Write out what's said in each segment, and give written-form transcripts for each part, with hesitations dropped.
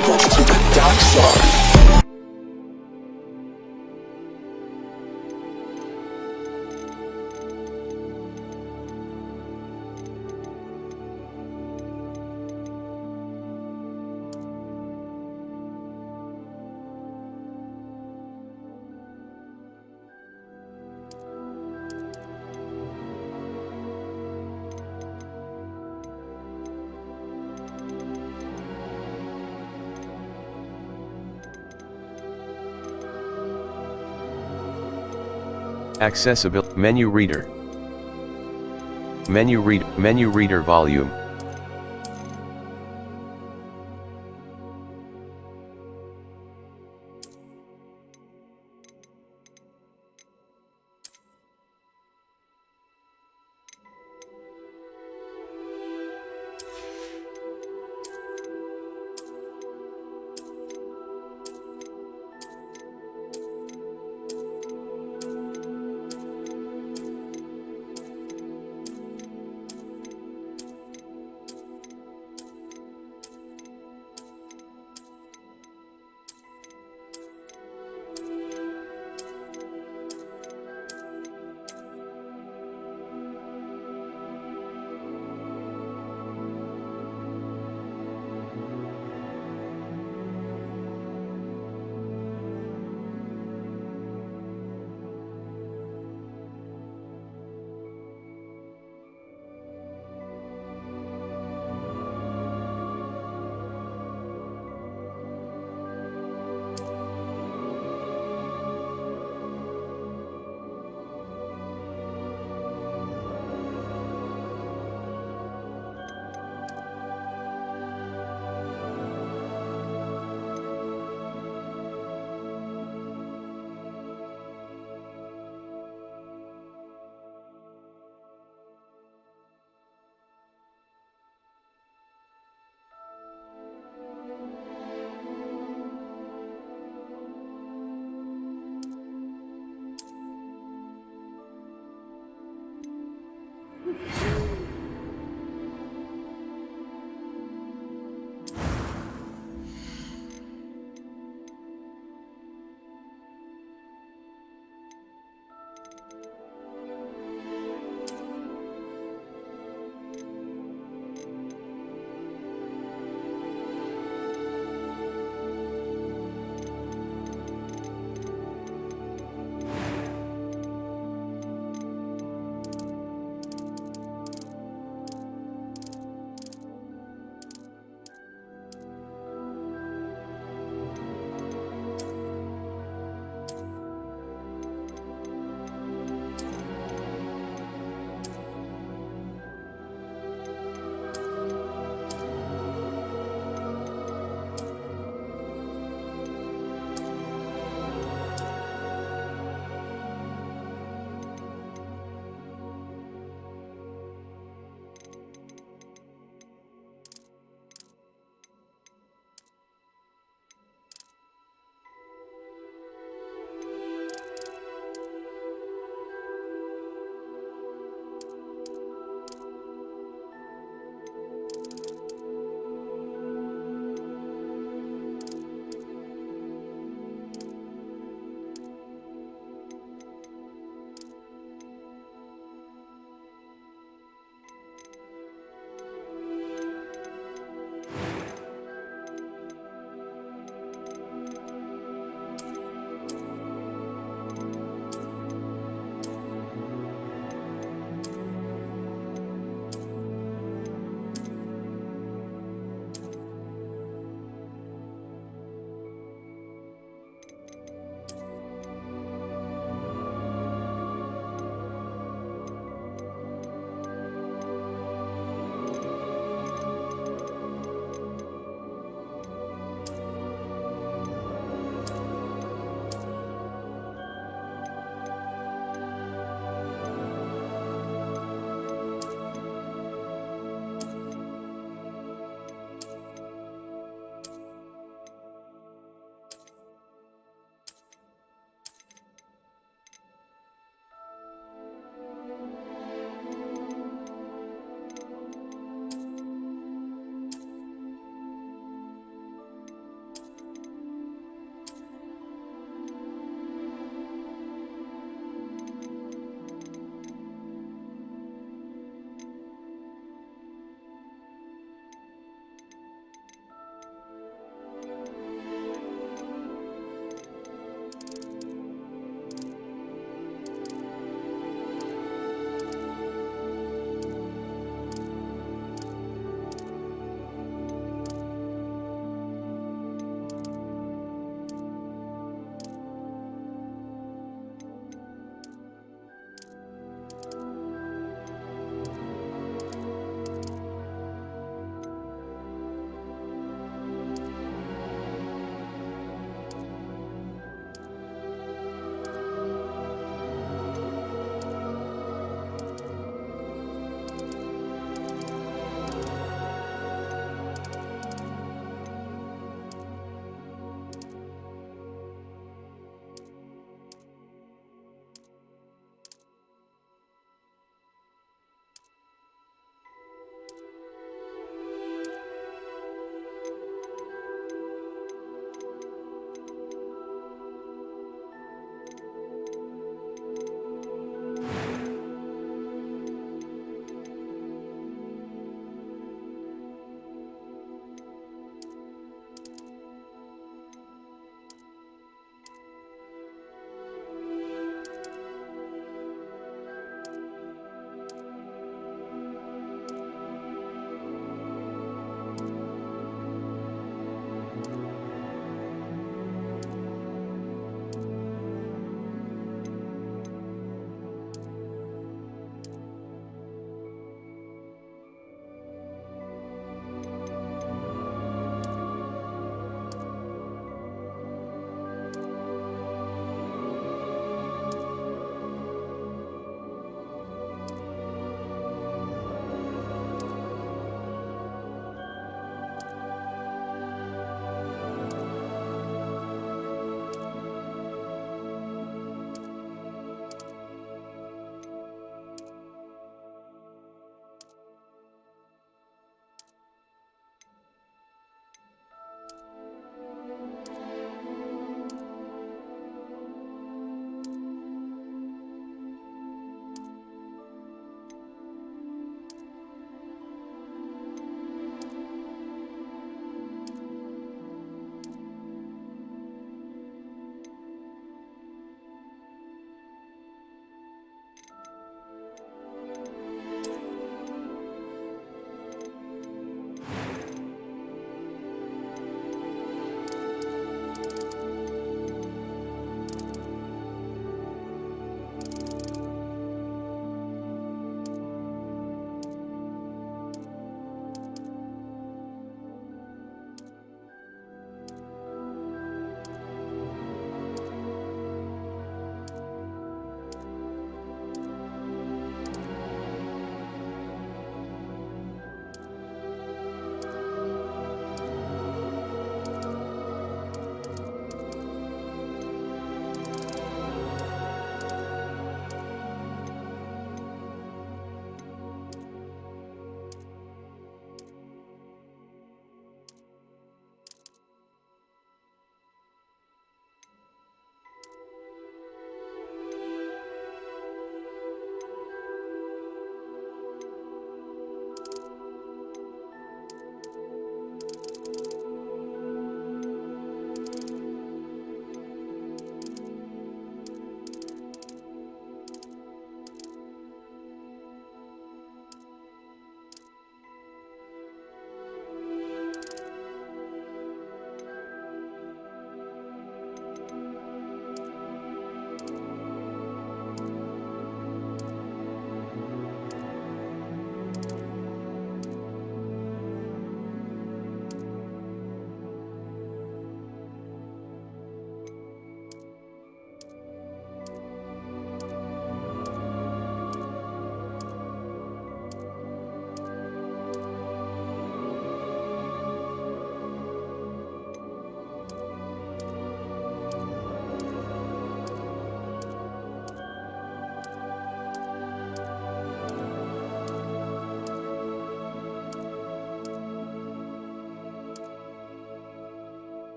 Welcome to the dark side. Accessibility menu reader. Menu reader volume.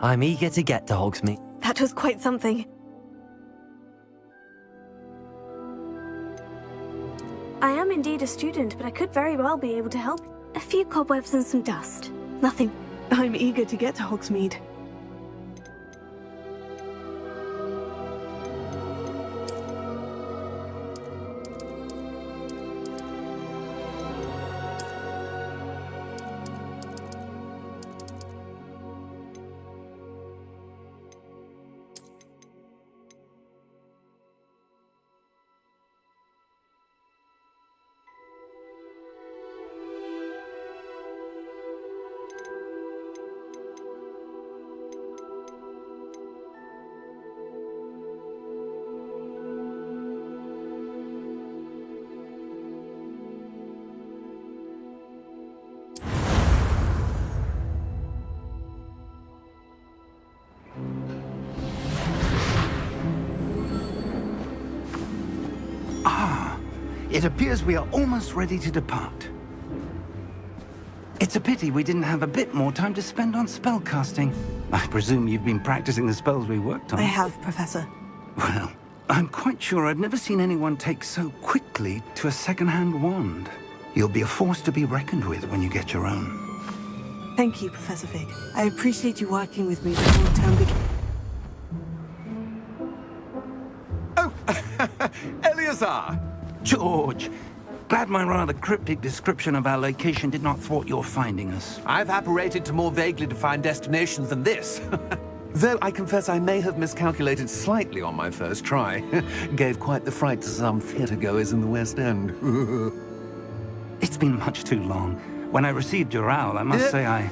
I'm eager to get to Hogsmeade. That was quite something. I am indeed a student, but I could very well be able to help. A few cobwebs and some dust. Nothing. I'm eager to get to Hogsmeade. It appears we are almost ready to depart. It's a pity we didn't have a bit more time to spend on spellcasting. I presume you've been practicing the spells we worked on. I have, Professor. Well, I'm quite sure I've never seen anyone take so quickly to a second-hand wand. You'll be a force to be reckoned with when you get your own. Thank you, Professor Fig. I appreciate you working with me before the term begins. Oh, Eleazar! George, glad my rather cryptic description of our location did not thwart your finding us. I've apparated to more vaguely defined destinations than this. Though I confess I may have miscalculated slightly on my first try. Gave quite the fright to some theatre-goers in the West End. It's been much too long. When I received your owl, I must say I...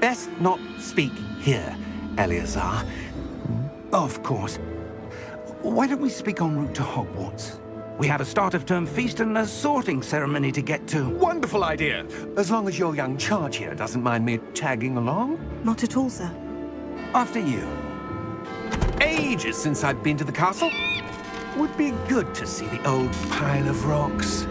Best not speak here, Eleazar. Of course. Why don't we speak en route to Hogwarts? We have a start-of-term feast and a sorting ceremony to get to. Wonderful idea! As long as your young charge here doesn't mind me tagging along. Not at all, sir. After you. Ages since I've been to the castle. Would be good to see the old pile of rocks.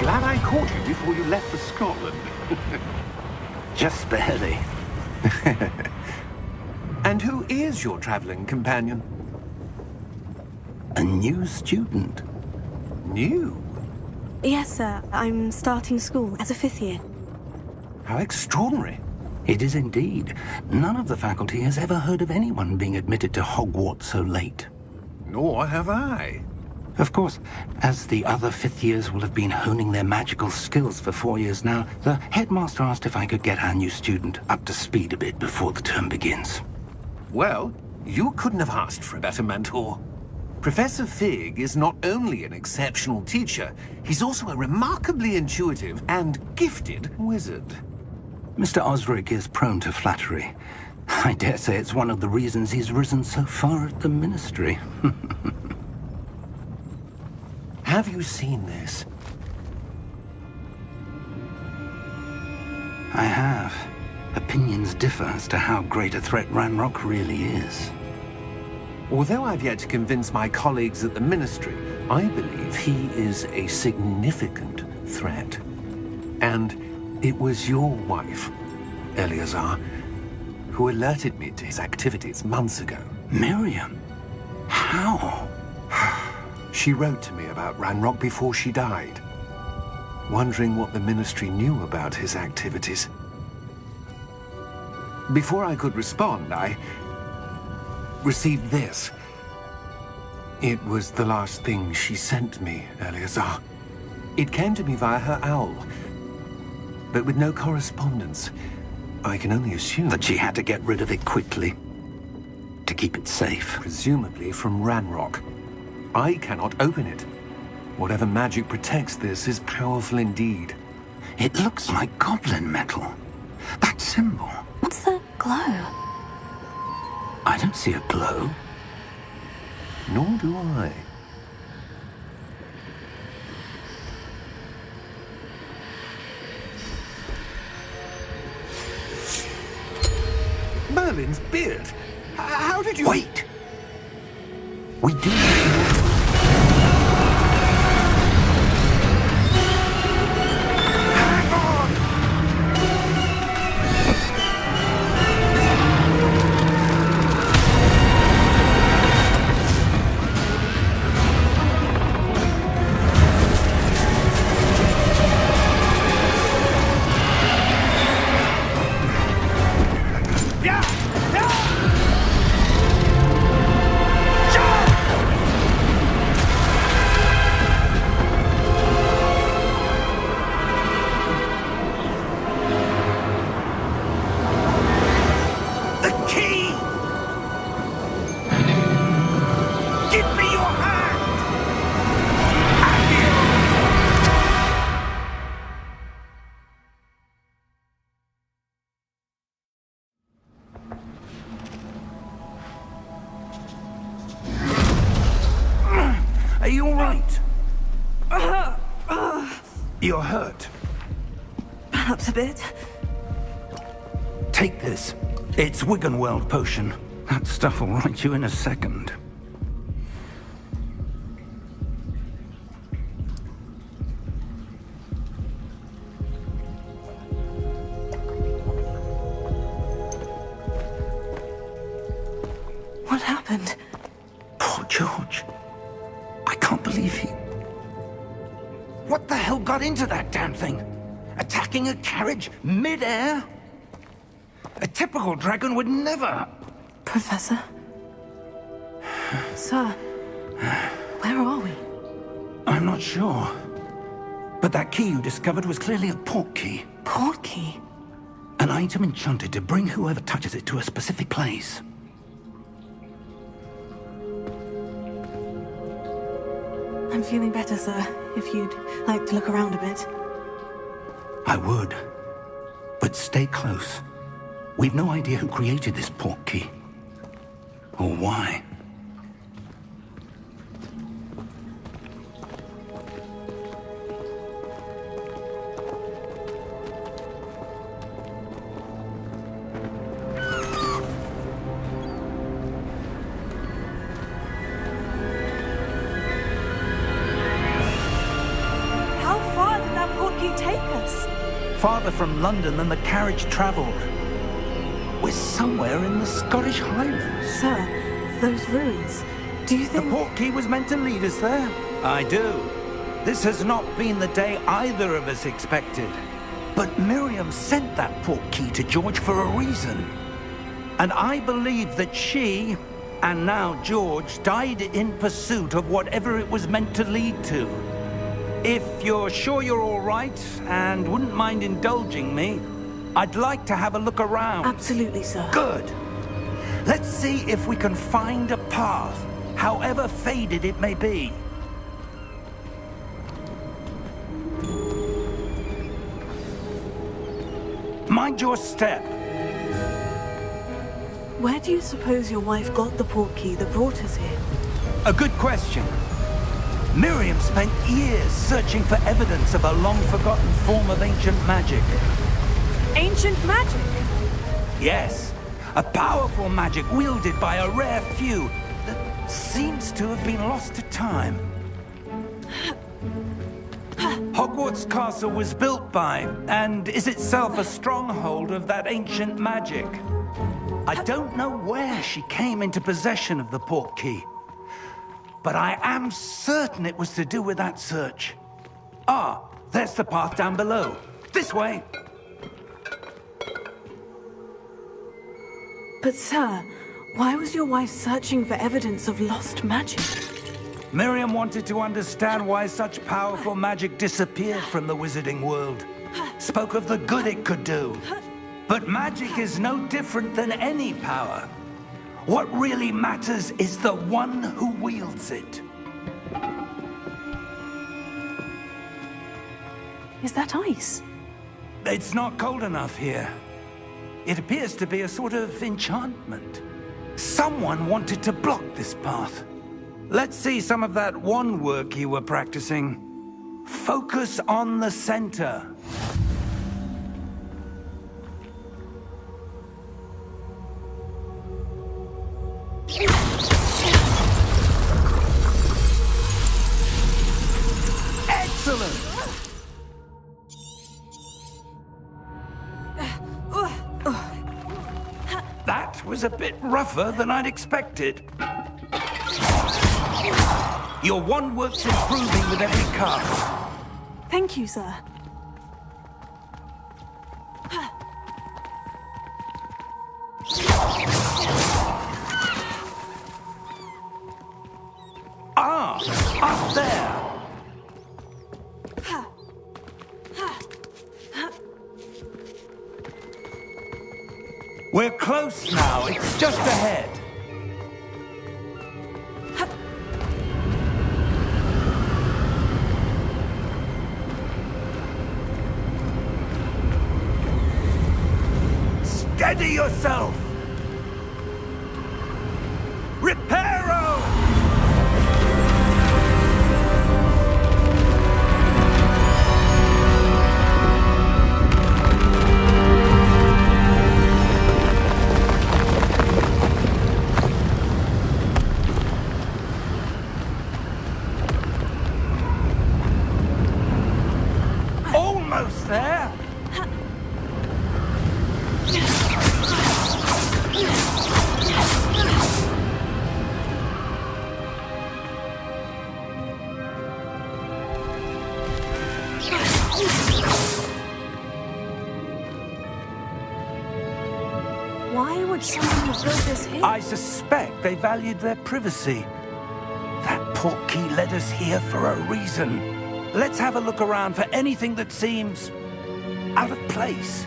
Glad I caught you before you left for Scotland. Just barely. And who is your traveling companion? A new student. New? Yes, sir. I'm starting school as a 5th year. How extraordinary. It is indeed. None of the faculty has ever heard of anyone being admitted to Hogwarts so late. Nor have I. Of course, as the other 5th years will have been honing their magical skills for 4 years now, the headmaster asked if I could get our new student up to speed a bit before the term begins. Well, you couldn't have asked for a better mentor. Professor Fig is not only an exceptional teacher, he's also a remarkably intuitive and gifted wizard. Mr. Osric is prone to flattery. I dare say it's one of the reasons he's risen so far at the ministry. Have you seen this? I have. Opinions differ as to how great a threat Ranrock really is. Although I've yet to convince my colleagues at the Ministry, I believe he is a significant threat. And it was your wife, Eleazar, who alerted me to his activities months ago. Miriam? How? She wrote to me about Ranrock before she died. wondering what the Ministry knew about his activities. Before I could respond, I received this. It was the last thing she sent me, Eleazar. It came to me via her owl, but with no correspondence. I can only assume That she had to get rid of it quickly to keep it safe. presumably from Ranrock. I cannot open it. Whatever magic protects this is powerful indeed. It looks like goblin metal. That symbol. What's the glow? I don't see a glow. Nor do I. Merlin's beard? How did you... Wait! We do... Hang on! The key! Give me your hand! Are you all right? You're hurt. Perhaps a bit. Take this. It's Wiggenweld potion. That stuff will right you in a second. What happened? Poor George. I can't believe he... What the hell got into that damn thing? Attacking a carriage mid-air? A typical dragon would never... Professor? Sir? Where are we? I'm not sure. But that key you discovered was clearly a port key. Port key? An item enchanted to bring whoever touches it to a specific place. I'm feeling better, sir. If you'd like to look around a bit. I would. But stay close. We've no idea who created this port key. Or why. How far did that port key take us? Farther from London than the carriage traveled. We're somewhere in the Scottish Highlands. Sir, those ruins. Do you The think... port key was meant to lead us there? I do. This has not been the day either of us expected. But Miriam sent that port key to George for a reason. And I believe that she, and now George, died in pursuit of whatever it was meant to lead to. If you're sure you're all right and wouldn't mind indulging me, I'd like to have a look around. Absolutely, sir. Good. Let's see if we can find a path, however faded it may be. Mind your step. Where do you suppose your wife got the port key that brought us here? A good question. Miriam spent years searching for evidence of a long-forgotten form of ancient magic. Ancient magic? Yes, a powerful magic wielded by a rare few that seems to have been lost to time. Hogwarts Castle was built by, and is itself a stronghold of that ancient magic. I don't know where she came into possession of the port key, but I am certain it was to do with that search. Ah, There's the path down below. This way. But sir, why was your wife searching for evidence of lost magic? Miriam wanted to understand why such powerful magic disappeared from the wizarding world. Spoke of the good it could do. But magic is no different than any power. What really matters is the one who wields it. Is that ice? It's not cold enough here. It appears to be a sort of enchantment. Someone wanted to block this path. Let's see some of that wand work you were practicing. Focus on the center. Excellent! That was a bit rougher than I'd expected. Your wand work's improving with every cast. Thank you, sir. Ah, up there. We're close now. It's just ahead. Steady yourself! Reparo! Almost there! Why would someone have built this here? I suspect they valued their privacy. That portkey led us here for a reason. Let's have a look around for anything that seems out of place.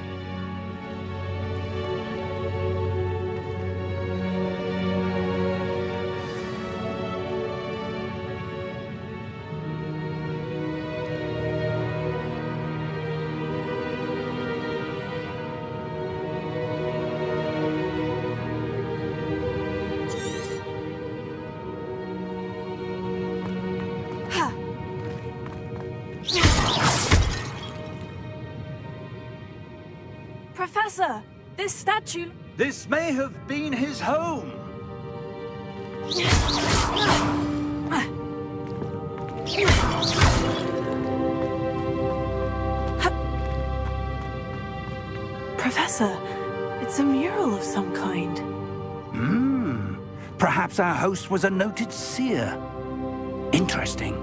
Professor, this statue... This may have been his home. Professor, it's a mural of some kind. Perhaps our host was a noted seer. Interesting.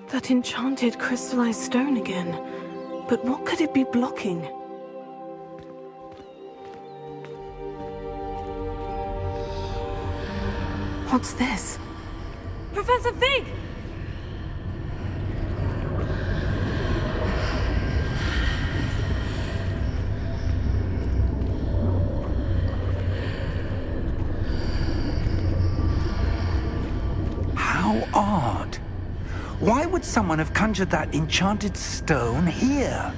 That enchanted crystallized stone again. But what could it be blocking? What's this? Professor Fig! How odd. Why would someone have conjured that enchanted stone here?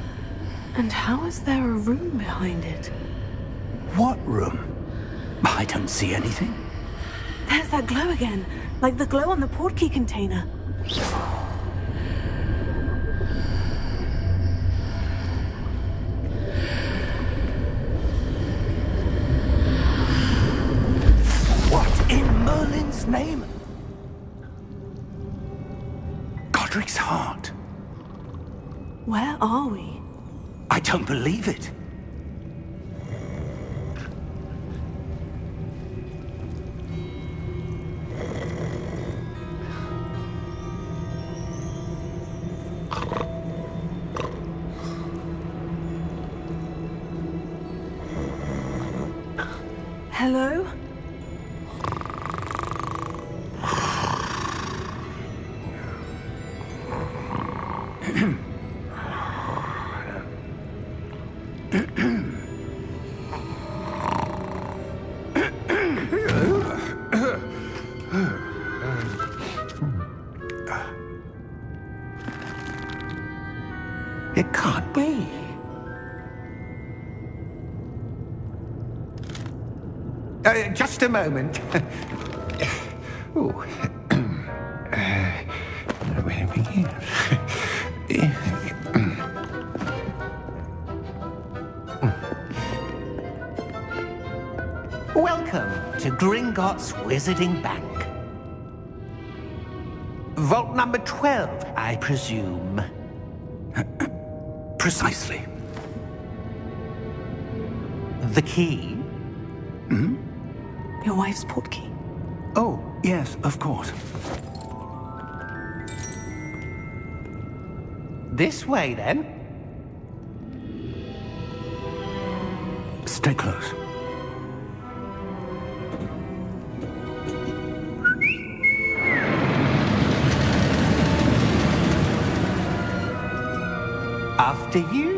And how is there a room behind it? What room? I don't see anything. There's that glow again, like the glow on the portkey container. Where are we? I don't believe it. Hello? It can't be. Just a moment. Ooh. Where are we? Welcome to Gringotts Wizarding Bank. Vault number 12, I presume. Precisely. The key? Your wife's portkey. Oh, yes, of course. This way, then. Stay close. After you.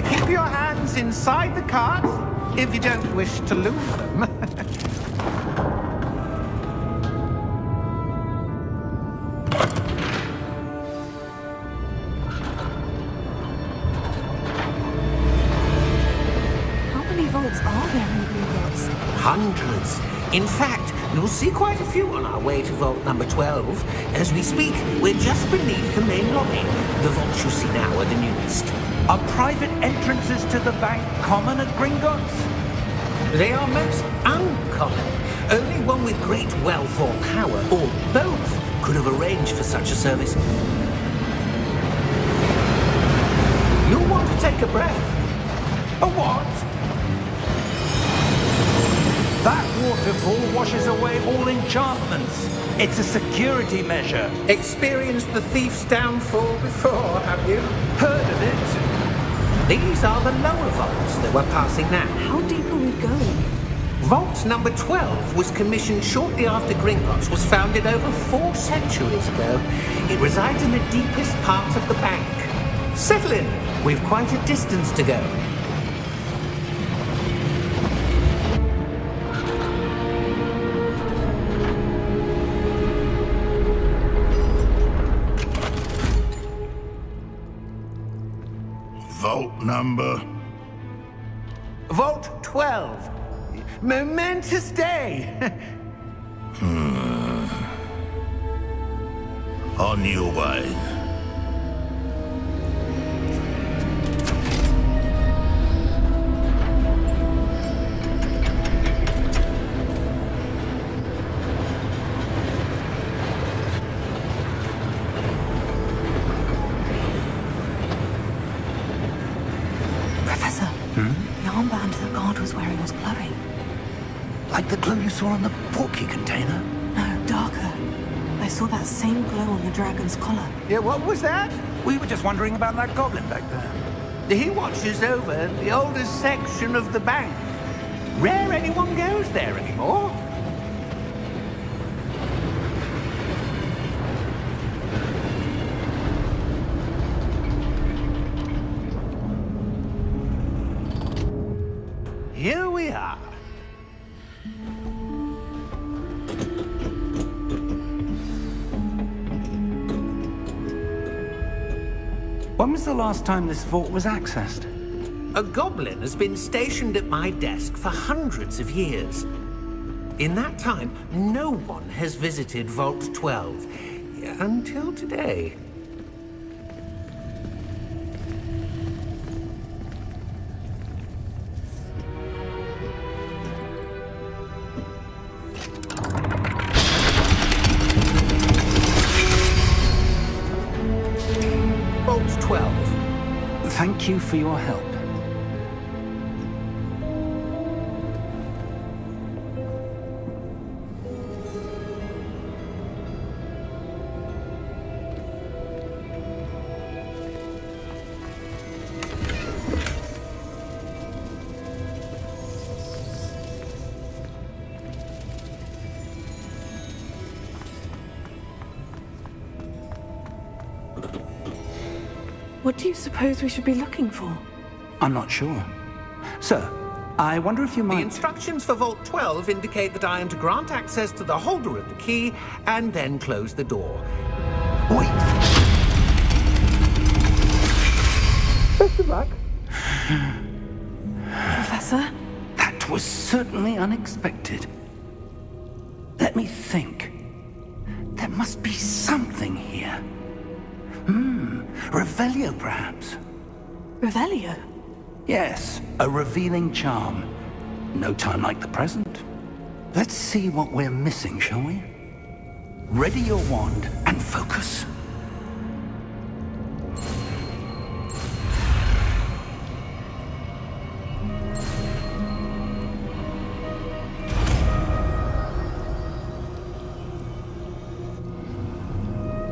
Keep your hands inside the cart if you don't wish to lose them. How many vaults are there in Gringotts? Hundreds. In fact, you'll see quite a few on our way to vault number 12. As we speak, we're just beneath the main lobby. The vaults you see now are the newest. Are private entrances to the bank common at Gringotts? They are most uncommon. Only one with great wealth or power, or both, could have arranged for such a service. You'll want to take a breath. A what? That waterfall washes away all enchantments. It's a security measure. Experienced the thief's downfall before, have you? Heard of it? These are the lower vaults that we're passing now. How deep are we going? Vault number 12 was commissioned shortly after Gringotts was founded over 4 centuries ago. It resides in the deepest part of the bank. Settle in. We've quite a distance to go. Vault number? Vault 12. Momentous day. On your way. Professor, the armband the guard was wearing was glowing. Like the glow you saw on the portkey container? No, darker. I saw that same glow on the dragon's collar. Yeah, what was that? We were just wondering about that goblin back there. He watches over the oldest section of the bank. Rare anyone goes there anymore. Here we are. When was the last time this vault was accessed? A goblin has been stationed at my desk for hundreds of years. In that time, no one has visited Vault 12. Until today. thank you for your help. What do you suppose we should be looking for? I'm not sure. Sir, I wonder if you The might... instructions for Vault 12 indicate that I am to grant access to the holder of the key and then close the door. Wait! Best of luck. Professor? That was certainly unexpected. Let me think. There must be something here. Revelio, perhaps? Revelio? Yes, a revealing charm. No time like the present. Let's see what we're missing, shall we? Ready your wand and focus.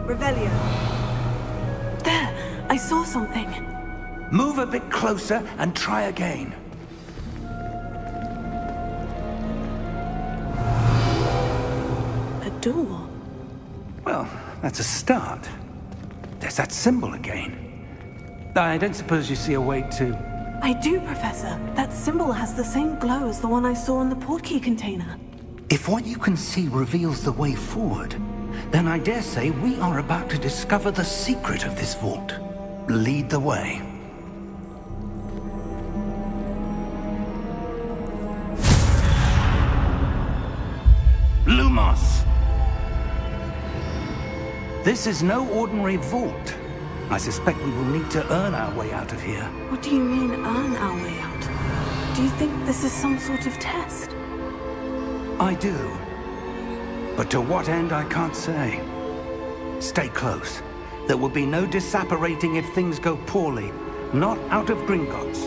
Revelio. There! I saw something. Move a bit closer and try again. A door. Well, that's a start. There's that symbol again. I don't suppose you see a way to... I do, Professor. That symbol has the same glow as the one I saw in the portkey container. If what you can see reveals the way forward, then I dare say we are about to discover the secret of this vault. Lead the way. Lumos! This is no ordinary vault. I suspect we will need to earn our way out of here. What do you mean, earn our way out? Do you think this is some sort of test? I do. But to what end, I can't say. Stay close. There will be no disapparating if things go poorly. Not out of Gringotts.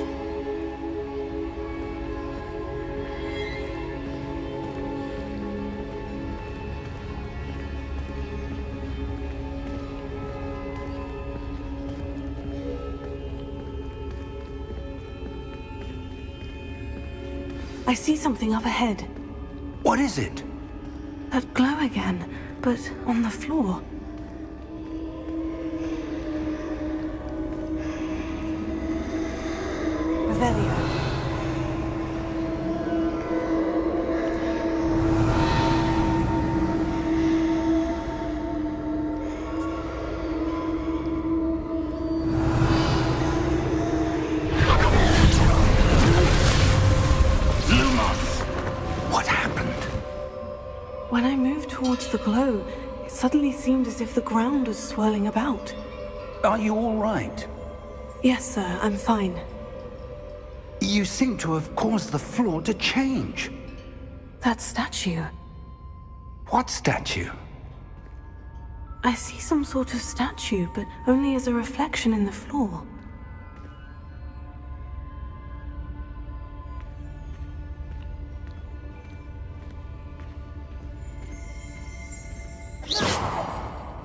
I see something up ahead. What is it? That glow again, but on the floor. Revelio. When I moved towards the glow, it suddenly seemed as if the ground was swirling about. Are you all right? Yes, sir, I'm fine. You seem to have caused the floor to change. That statue. What statue? I see some sort of statue, but only as a reflection in the floor.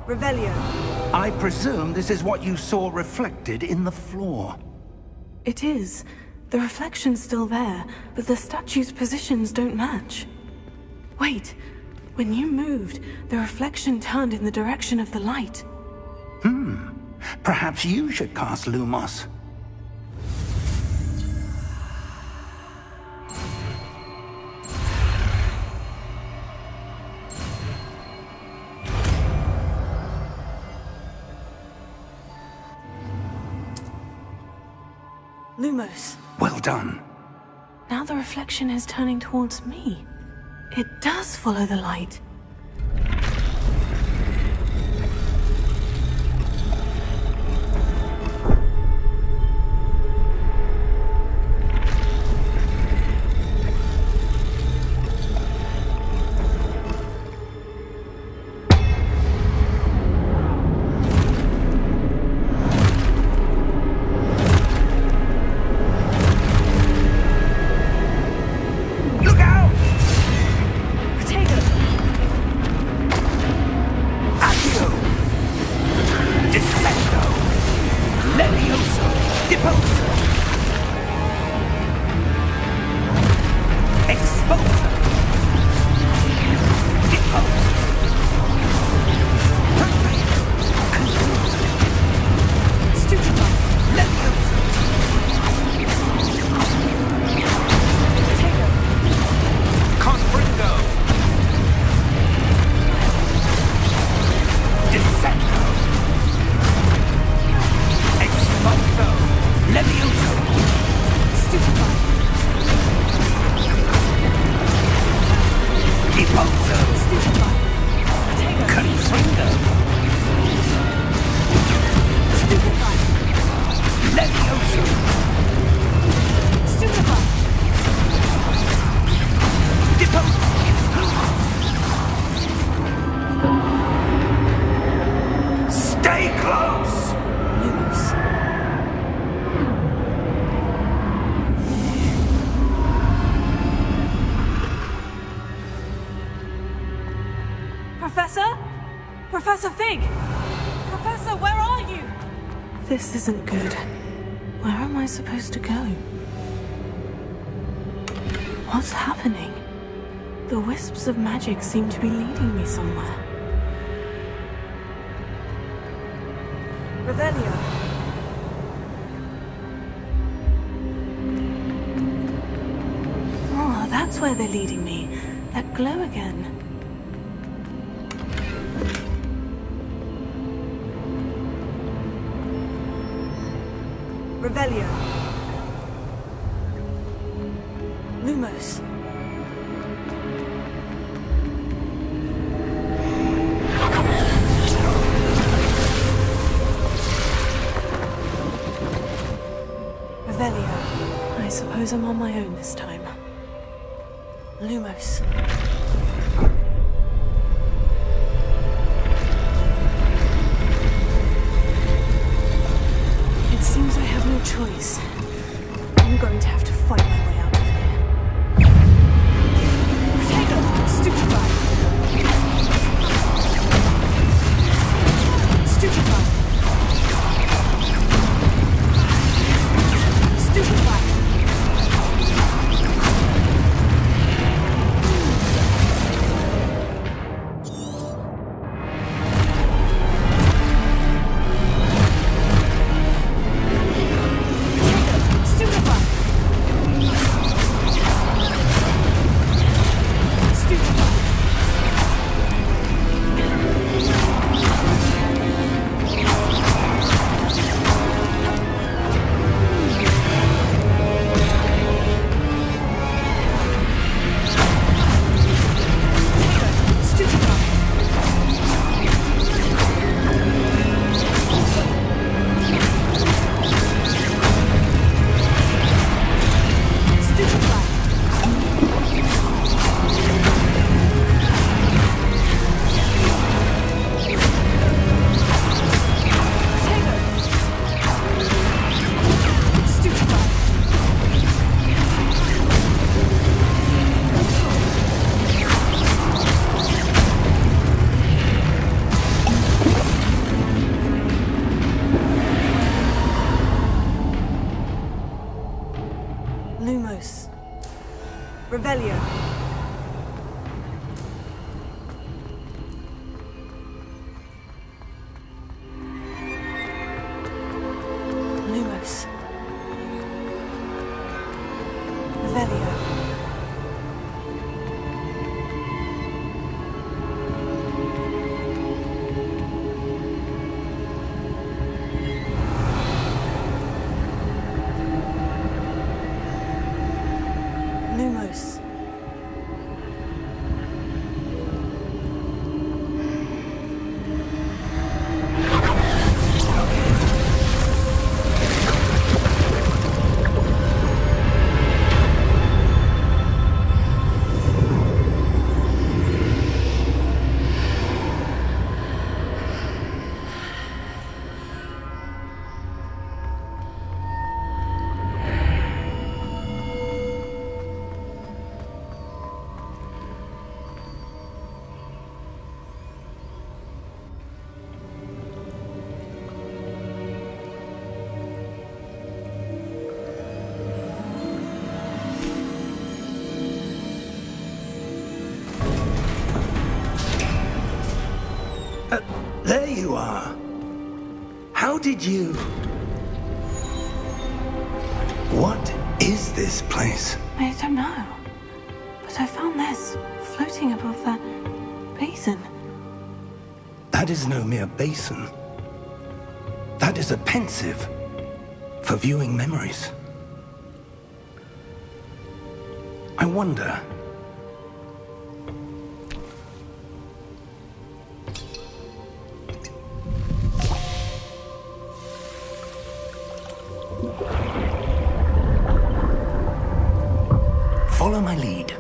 Revelio. I presume this is what you saw reflected in the floor. It is. The reflection's still there, but the statue's positions don't match. Wait. When you moved, the reflection turned in the direction of the light. Perhaps you should cast Lumos. Lumos. Well done. Now the reflection is turning towards me. It does follow the light. Professor? Professor Fig! Professor, where are you? This isn't good. Where am I supposed to go? What's happening? The wisps of magic seem to be leading me somewhere. Revelio. Oh, that's where they're leading me. That glow again. Revelio. Lumos. Revelio. I suppose I'm on my own this time. Lumos. It seems I have no choice. I'm going to have to fight my way out of here. Protego! Stupefy! Stupefy! Stupefy! Lumos. Revelio. Lumos. Revelio. Lumos. There you are. How did you... What is this place? I don't know. But I found this floating above that basin. That is no mere basin. That is a pensive for viewing memories. I wonder... Follow my lead.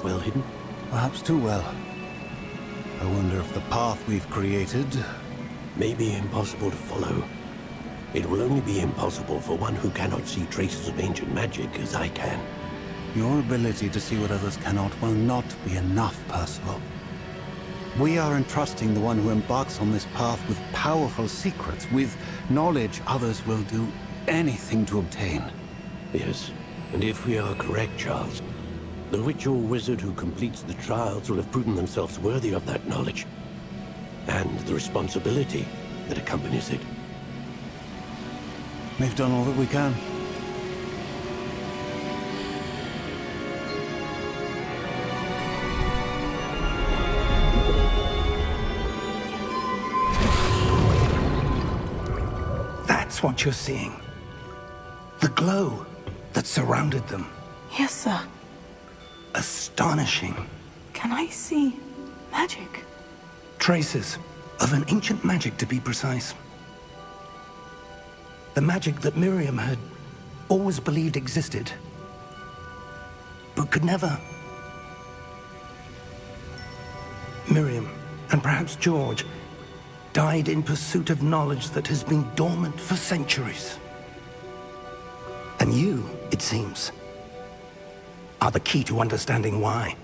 Perhaps well hidden? Perhaps too well. I wonder if the path we've created... may be impossible to follow. It will only be impossible for one who cannot see traces of ancient magic as I can. Your ability to see what others cannot will not be enough, Percival. We are entrusting the one who embarks on this path with powerful secrets, with knowledge others will do anything to obtain. Yes, and if we are correct, Charles, the witch or wizard who completes the trials will have proven themselves worthy of that knowledge, and the responsibility that accompanies it. We've done all that we can. That's what you're seeing. The glow that surrounded them. Yes, sir. Astonishing. Can I see magic? Traces of an ancient magic, to be precise. The magic that Miriam had always believed existed, but could never. Miriam, and perhaps George, died in pursuit of knowledge that has been dormant for centuries. And you, it seems, are the key to understanding why.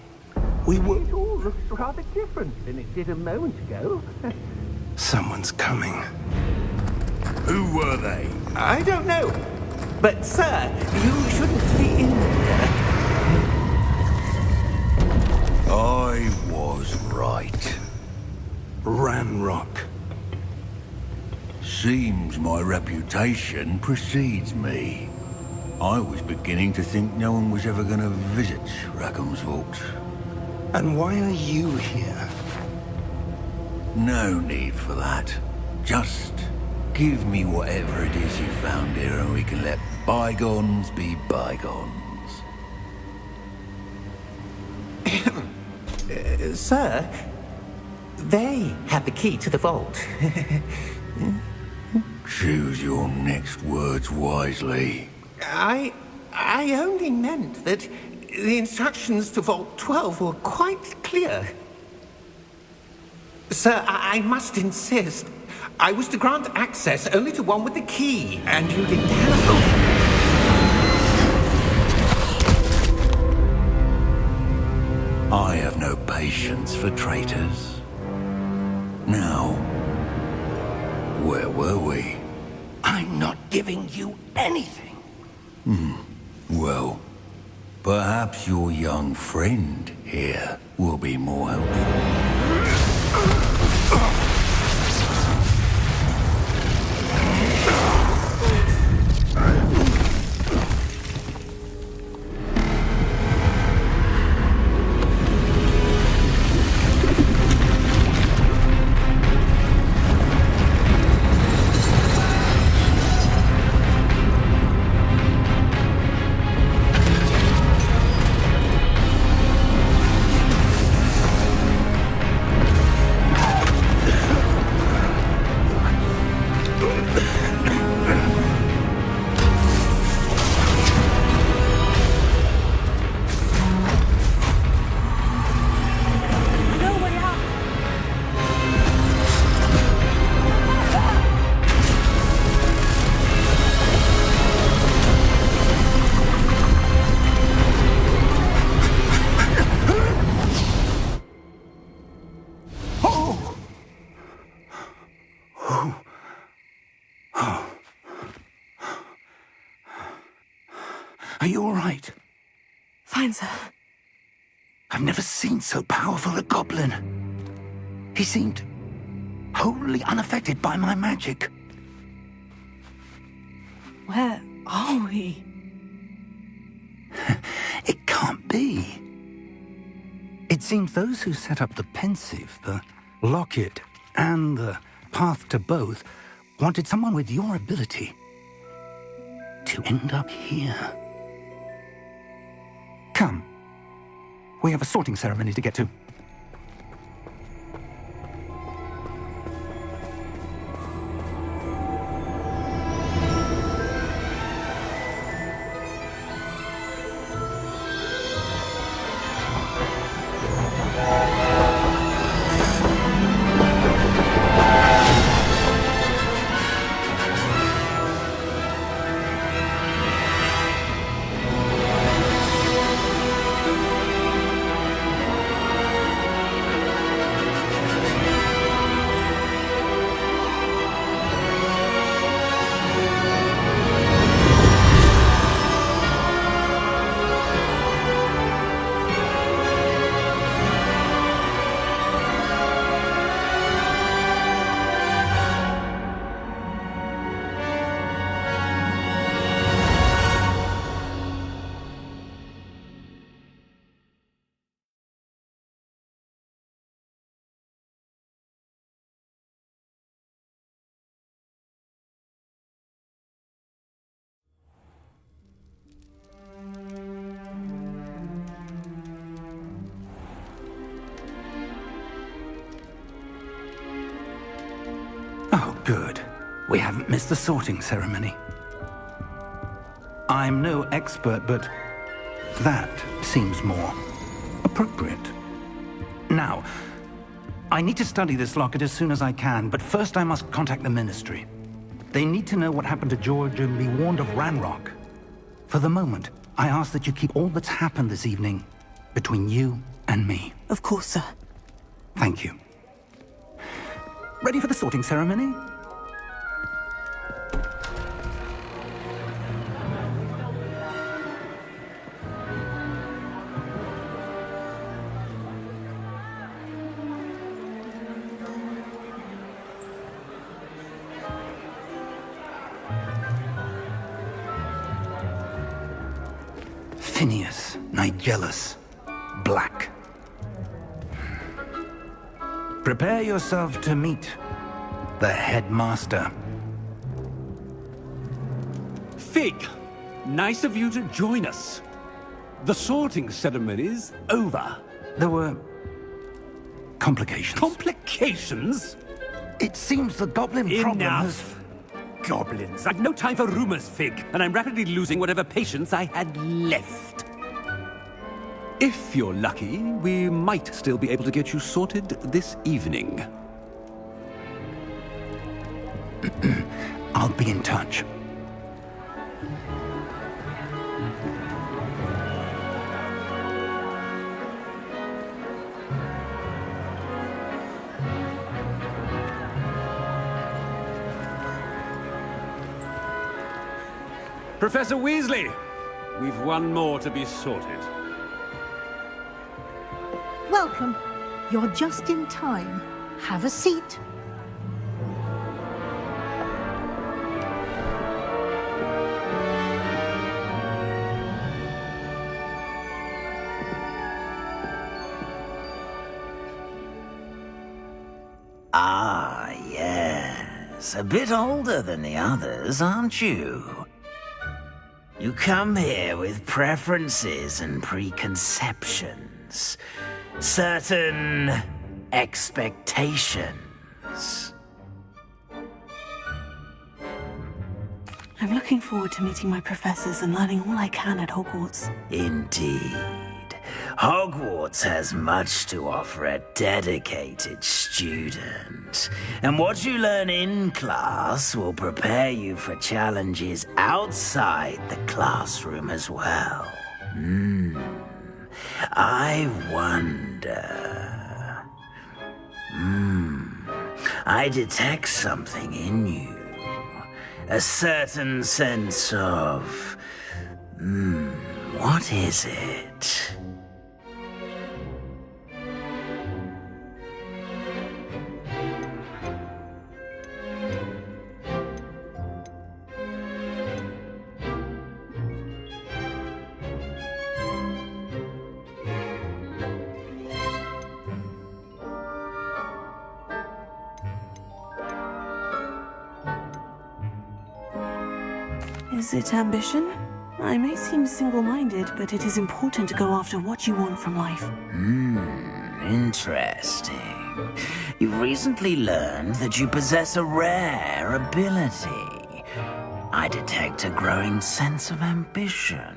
We were... It all looks rather different than it did a moment ago. Someone's coming. Who were they? I don't know. But, sir, you shouldn't be in here. I was right. Ranrock. Seems my reputation precedes me. I was beginning to think no one was ever going to visit Rackham's vault. And why are you here? No need for that. Just give me whatever it is you found here and we can let bygones be bygones. Sir, they have the key to the vault. Choose your next words wisely. I only meant that the instructions to Vault 12 were quite clear. Sir, I must insist. I was to grant access only to one with the key, and you didn't have... I have no patience for traitors. Now, where were we? I'm not giving you anything. Well, perhaps your young friend here will be more helpful. Are you all right? Fine, sir. I've never seen so powerful a goblin. He seemed wholly unaffected by my magic. Where are we? It can't be. It seems those who set up the pensive, the locket, and the path to both wanted someone with your ability to end up here. Come. We have a sorting ceremony to get to. Good. We haven't missed the sorting ceremony. I'm no expert, but that seems more appropriate. Now, I need to study this locket as soon as I can, but first I must contact the Ministry. They need to know what happened to George and be warned of Ranrock. For the moment, I ask that you keep all that's happened this evening between you and me. Of course, sir. Thank you. Ready for the sorting ceremony? Phineas, Nigellus, Black. Prepare yourself to meet the headmaster. Fig, nice of you to join us. The sorting ceremony's over. There were complications. Complications? It seems the goblin problem has... Enough! Goblins. I've no time for rumors, Fig, and I'm rapidly losing whatever patience I had left. If you're lucky, we might still be able to get you sorted this evening. I'll be in touch. Professor Weasley, we've one more to be sorted. Welcome. You're just in time. Have a seat. Ah, yes. A bit older than the others, aren't you? You come here with preferences and preconceptions. Certain expectations. I'm looking forward to meeting my professors and learning all I can at Hogwarts. Indeed. Hogwarts has much to offer a dedicated student. And what you learn in class will prepare you for challenges outside the classroom as well. I wonder... I detect something in you. A certain sense of... what is it? Is it ambition? I may seem single-minded, but it is important to go after what you want from life. Interesting. You've recently learned that you possess a rare ability. I detect a growing sense of ambition,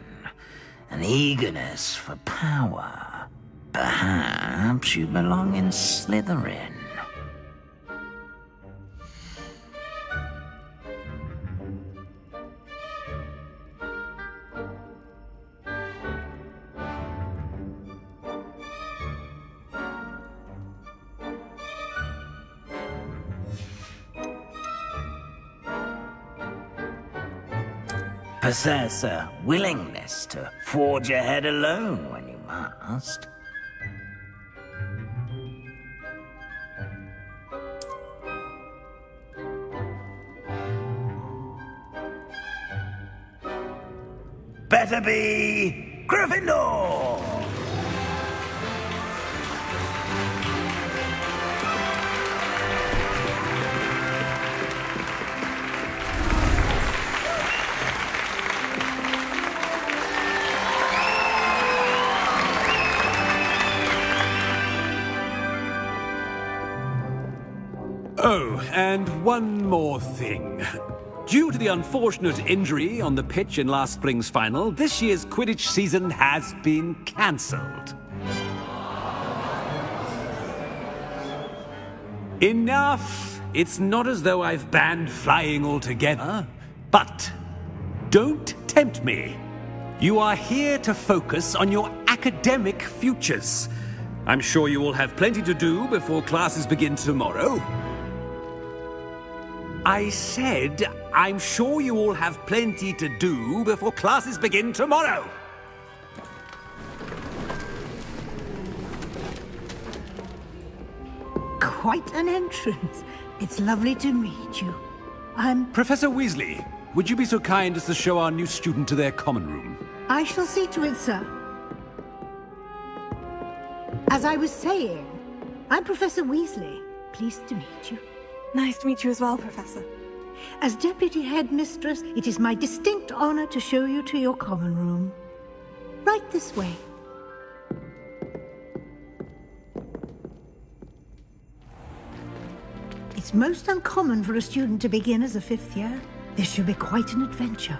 an eagerness for power. Perhaps you belong in Slytherin. Possess a willingness to forge ahead alone when you must. Better be Gryffindor! Oh, and one more thing. Due to the unfortunate injury on the pitch in last spring's final, this year's Quidditch season has been cancelled. Enough! It's not as though I've banned flying altogether, but don't tempt me. You are here to focus on your academic futures. I'm sure you all have plenty to do before classes begin tomorrow. I said, I'm sure you all have plenty to do before classes begin tomorrow. Quite an entrance. It's lovely to meet you. Professor Weasley, would you be so kind as to show our new student to their common room? I shall see to it, sir. As I was saying, I'm Professor Weasley. Pleased to meet you. Nice to meet you as well, Professor. As Deputy Headmistress, it is my distinct honor to show you to your common room. Right this way. It's most uncommon for a student to begin as a fifth year. This should be quite an adventure.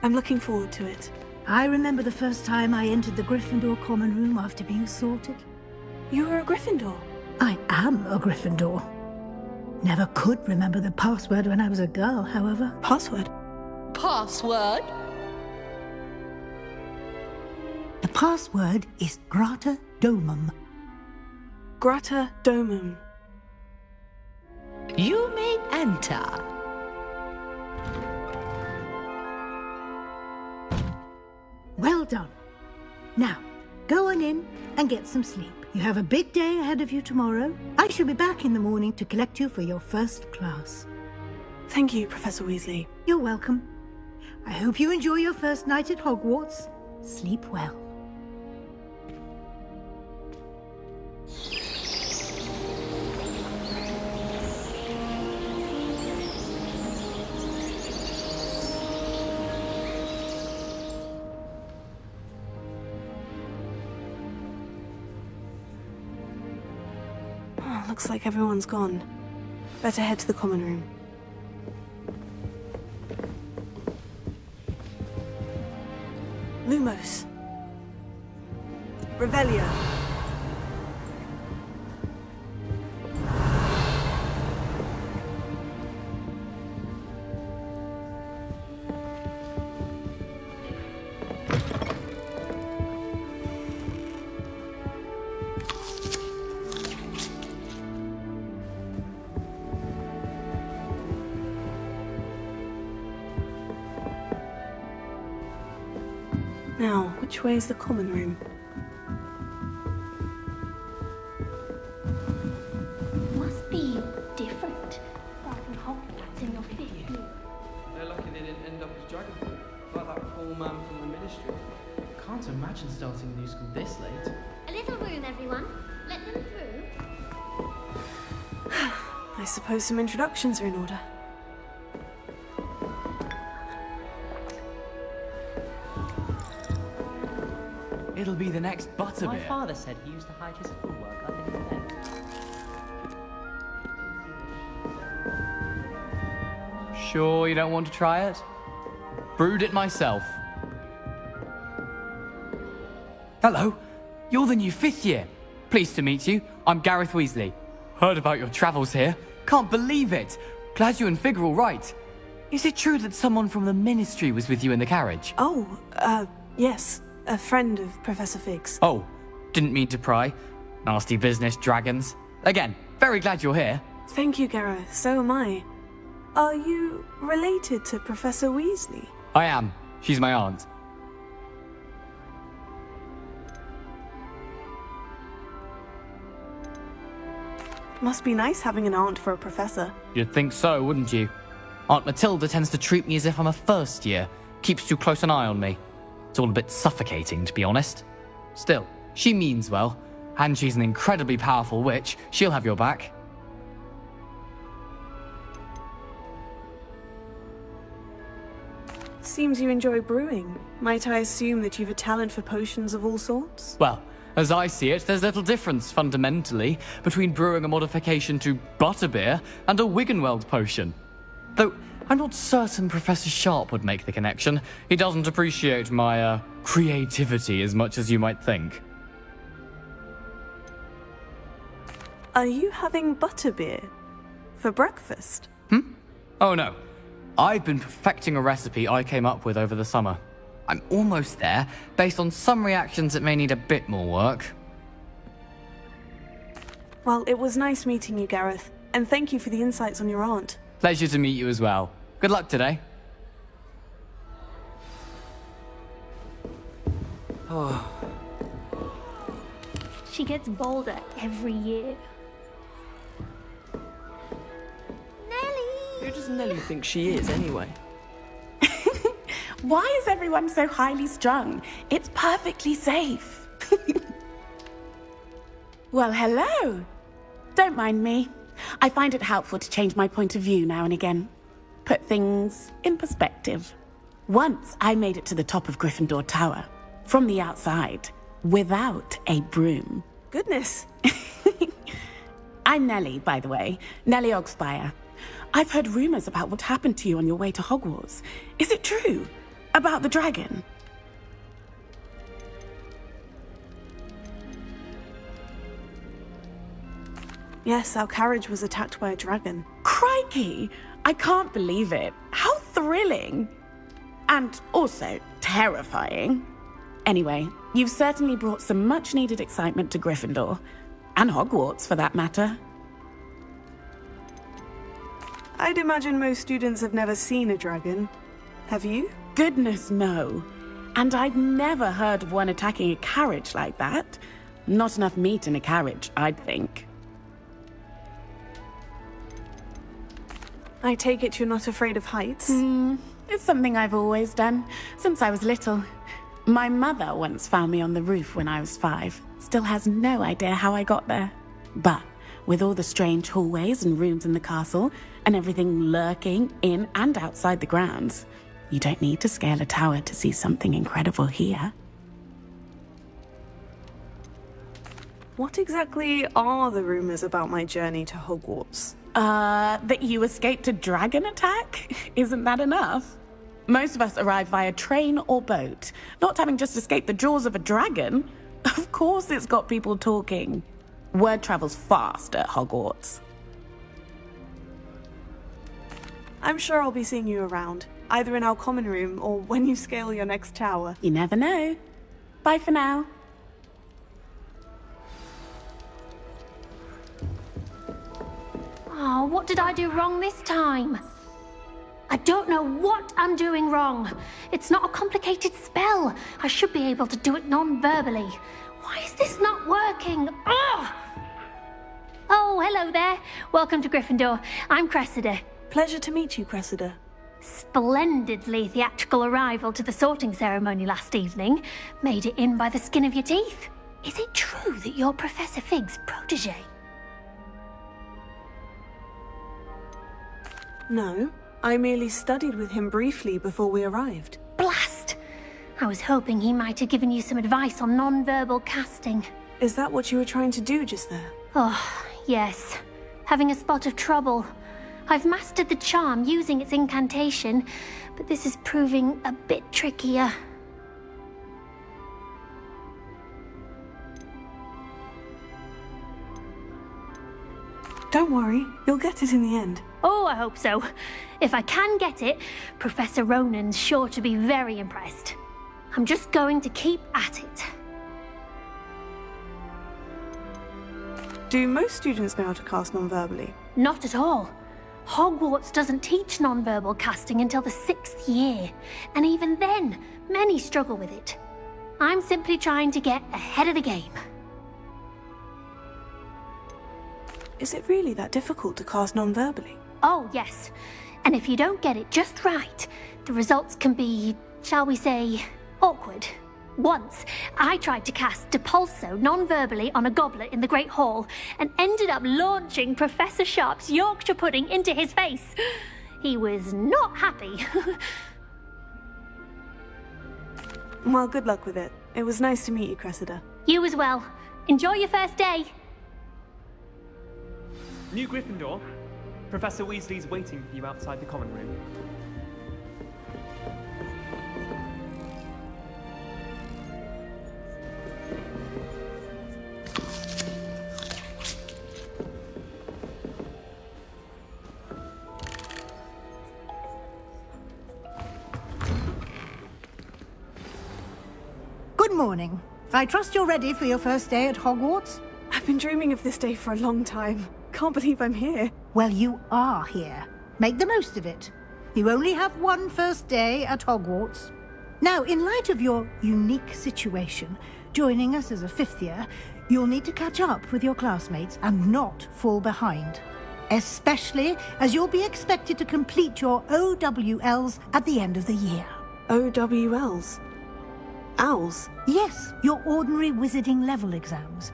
I'm looking forward to it. I remember the first time I entered the Gryffindor common room after being sorted. You were a Gryffindor? I am a Gryffindor. Never could remember the password when I was a girl, however. Password? Password? The password is Grata Domum. Grata Domum. You may enter. Well done. Now, go on in and get some sleep. You have a big day ahead of you tomorrow. I shall be back in the morning to collect you for your first class. Thank you, Professor Weasley. You're welcome. I hope you enjoy your first night at Hogwarts. Sleep well. Looks like everyone's gone. Better head to the common room. Lumos. Revelio. Now, which way is the common room? Must be different. Starting Hogwarts in your fifth year. They're lucky they didn't end up as Dragonfly, like that poor man from the Ministry. Can't imagine starting a new school this late. A little room, everyone. Let them through. I suppose some introductions are in order. It'll be the next Butterbeer. My father said he used to hide his schoolwork under his bed. Sure you don't want to try it? Brewed it myself. Hello, you're the new fifth year. Pleased to meet you. I'm Gareth Weasley. Heard about your travels here. Can't believe it. Glad you and Fig are all right. Is it true that someone from the Ministry was with you in the carriage? Oh, yes. A friend of Professor Fig's. Oh, didn't mean to pry. Nasty business, dragons. Again, very glad you're here. Thank you, Gareth. So am I. Are you related to Professor Weasley? I am. She's my aunt. Must be nice having an aunt for a professor. You'd think so, wouldn't you? Aunt Matilda tends to treat me as if I'm a first year. Keeps too close an eye on me. It's all a bit suffocating, to be honest. Still, she means well, and she's an incredibly powerful witch. She'll have your back. Seems you enjoy brewing. Might I assume that you've a talent for potions of all sorts? Well, As I see it, there's little difference, fundamentally, between brewing a modification to butterbeer and a Wiggenweld potion. Though, I'm not certain Professor Sharp would make the connection. He doesn't appreciate my, creativity as much as you might think. Are you having butterbeer? For breakfast? Oh no. I've been perfecting a recipe I came up with over the summer. I'm almost there, based on some reactions that may need a bit more work. Well, it was nice meeting you, Gareth. And thank you for the insights on your aunt. Pleasure to meet you as well. Good luck today. She gets bolder every year. Who does Nellie think she is, anyway? Why is everyone so highly strung? It's perfectly safe. Well, hello. Don't mind me. I find it helpful to change my point of view now and again. Put things in perspective. Once I made it to the top of Gryffindor Tower, from the outside, without a broom. Goodness. I'm Nellie, by the way. Nellie Ogspire. I've heard rumors about what happened to you on your way to Hogwarts. Is it true? About the dragon? Yes, our carriage was attacked by a dragon. Crikey! I can't believe it. How thrilling! And also terrifying. Anyway, you've certainly brought some much-needed excitement to Gryffindor. And Hogwarts, for that matter. I'd imagine most students have never seen a dragon. Have you? Goodness, no. And I've never heard of one attacking a carriage like that. Not enough meat in a carriage, I'd think. I take it you're not afraid of heights? It's something I've always done, since I was little. My mother once found me on the roof when I was 5. Still has no idea how I got there. But with all the strange hallways and rooms in the castle, and everything lurking in and outside the grounds, you don't need to scale a tower to see something incredible here. What exactly are the rumors about my journey to Hogwarts? That you escaped a dragon attack? Isn't that enough? Most of us arrive via train or boat, not having just escaped the jaws of a dragon. Of course it's got people talking. Word travels fast at Hogwarts. I'm sure I'll be seeing you around, either in our common room or when you scale your next tower. You never know. Bye for now. Oh, what did I do wrong this time? I don't know what I'm doing wrong. It's not a complicated spell. I should be able to do it non-verbally. Why is this not working? Ugh! Oh, hello there. Welcome to Gryffindor. I'm Cressida. Pleasure to meet you, Cressida. Splendidly theatrical arrival to the sorting ceremony last evening. Made it in by the skin of your teeth. Is it true that you're Professor Fig's protege? No, I merely studied with him briefly before we arrived. Blast! I was hoping he might have given you some advice on non-verbal casting. Is that what you were trying to do just there? Oh, yes. Having a spot of trouble. I've mastered the charm using its incantation, but this is proving a bit trickier. Don't worry, you'll get it in the end. Oh, I hope so. If I can get it, Professor Ronan's sure to be very impressed. I'm just going to keep at it. Do most students know how to cast non-verbally? Not at all. Hogwarts doesn't teach non-verbal casting until the 6th year, and even then, many struggle with it. I'm simply trying to get ahead of the game. Is it really that difficult to cast non-verbally? Oh, yes. And if you don't get it just right, the results can be, shall we say, awkward. Once, I tried to cast Depulso non-verbally on a goblet in the Great Hall and ended up launching Professor Sharp's Yorkshire pudding into his face. He was not happy. Well, good luck with it. It was nice to meet you, Cressida. You as well. Enjoy your first day. New Gryffindor. Professor Weasley's waiting for you outside the common room. Good morning. I trust you're ready for your first day at Hogwarts? I've been dreaming of this day for a long time. Can't believe I'm here. Well, you are here. Make the most of it. You only have one first day at Hogwarts. Now, in light of your unique situation, joining us as a fifth year, you'll need to catch up with your classmates and not fall behind. Especially as you'll be expected to complete your OWLs at the end of the year. OWLs? Owls? Yes, your ordinary wizarding level exams.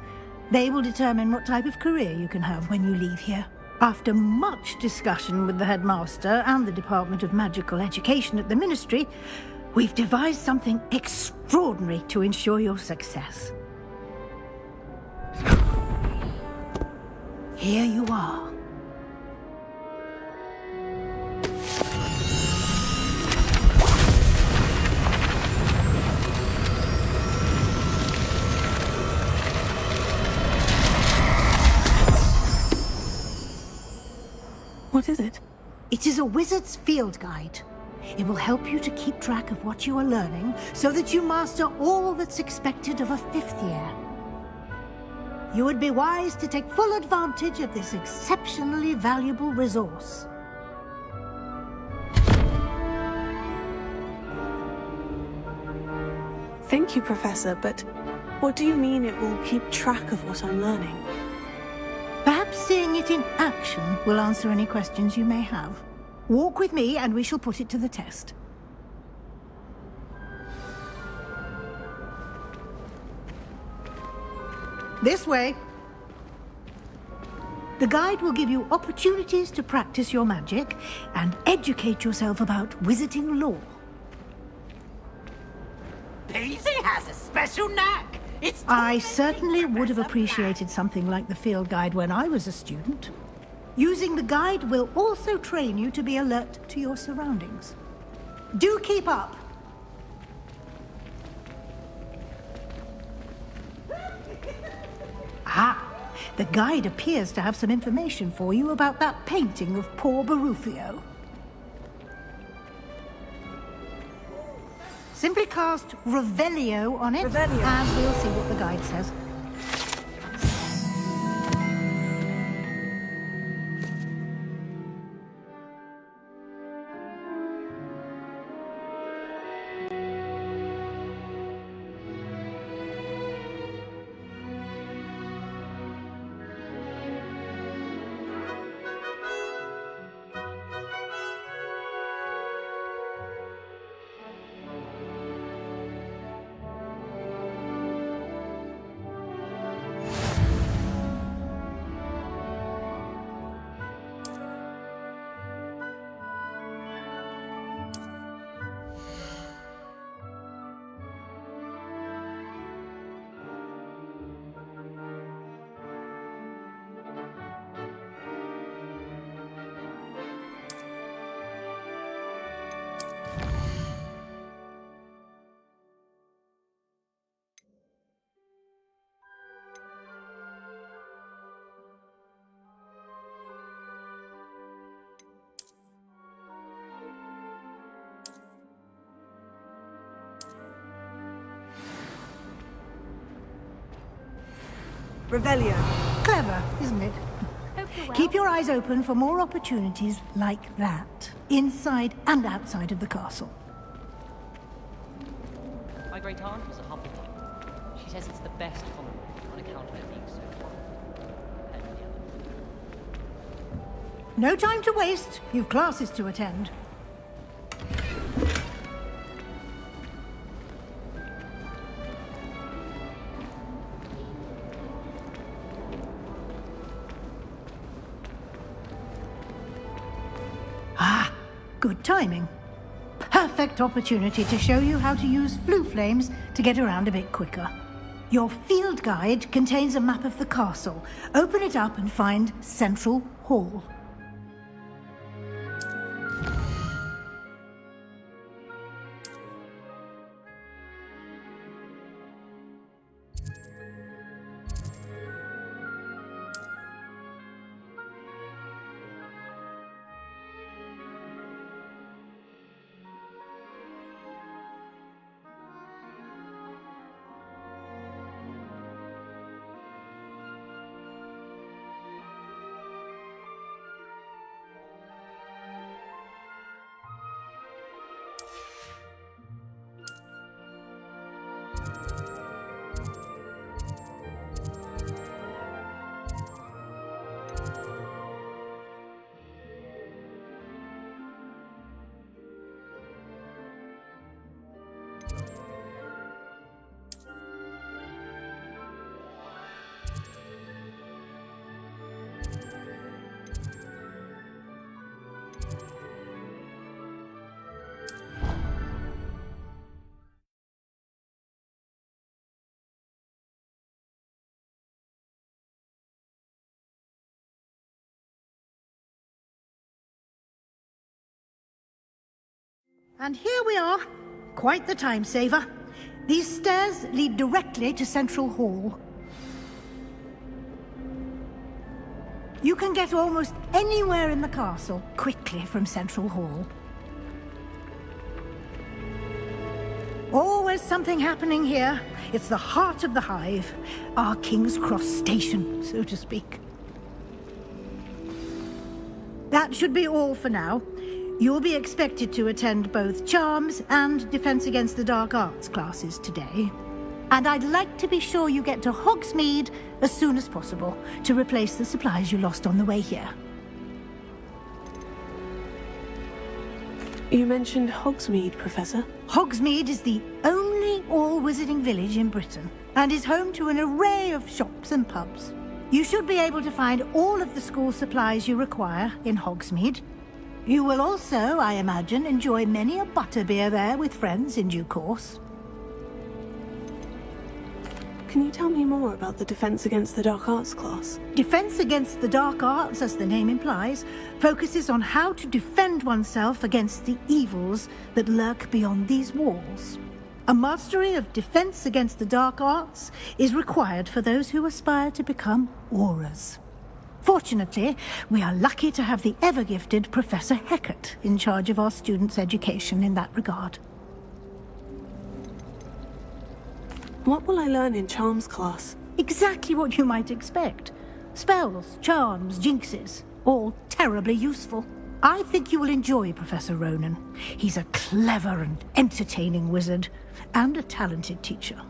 They will determine what type of career you can have when you leave here. After much discussion with the headmaster and the Department of Magical Education at the Ministry, we've devised something extraordinary to ensure your success. Here you are. What is it? It is a wizard's field guide. It will help you to keep track of what you are learning so that you master all that's expected of a fifth year. You would be wise to take full advantage of this exceptionally valuable resource. Thank you, Professor, but what do you mean it will keep track of what I'm learning? Perhaps seeing it in action will answer any questions you may have. Walk with me and we shall put it to the test. This way. The guide will give you opportunities to practice your magic and educate yourself about wizarding lore. Peasy has a special knack. I certainly would have appreciated something like the field guide when I was a student. Using the guide will also train you to be alert to your surroundings. Do keep up. Ah, the guide appears to have some information for you about that painting of poor Barufio. Simply cast Revelio on it, Revelio. And we'll see what the guide says. Revelio. Clever, isn't it? Keep your eyes open for more opportunities like that, inside and outside of the castle. My great aunt was a Hufflepuff. She says it's the best common room on account of it being so fun. No time to waste. You've classes to attend. Ah, good timing. Perfect opportunity to show you how to use flue flames to get around a bit quicker. Your field guide contains a map of the castle. Open it up and find Central Hall. And here we are. Quite the time saver. These stairs lead directly to Central Hall. You can get almost anywhere in the castle quickly from Central Hall. Always something happening here. It's the heart of the hive. Our King's Cross station, so to speak. That should be all for now. You'll be expected to attend both Charms and Defense Against the Dark Arts classes today. And I'd like to be sure you get to Hogsmeade as soon as possible to replace the supplies you lost on the way here. You mentioned Hogsmeade, Professor. Hogsmeade is the only all-wizarding village in Britain and is home to an array of shops and pubs. You should be able to find all of the school supplies you require in Hogsmeade. You will also, I imagine, enjoy many a butterbeer there with friends in due course. Can you tell me more about the Defense Against the Dark Arts class? Defense Against the Dark Arts, as the name implies, focuses on how to defend oneself against the evils that lurk beyond these walls. A mastery of Defense Against the Dark Arts is required for those who aspire to become Aurors. Fortunately, we are lucky to have the ever-gifted Professor Hecat in charge of our students' education in that regard. What will I learn in Charms class? Exactly what you might expect. Spells, charms, jinxes, all terribly useful. I think you will enjoy Professor Ronan. He's a clever and entertaining wizard, and a talented teacher.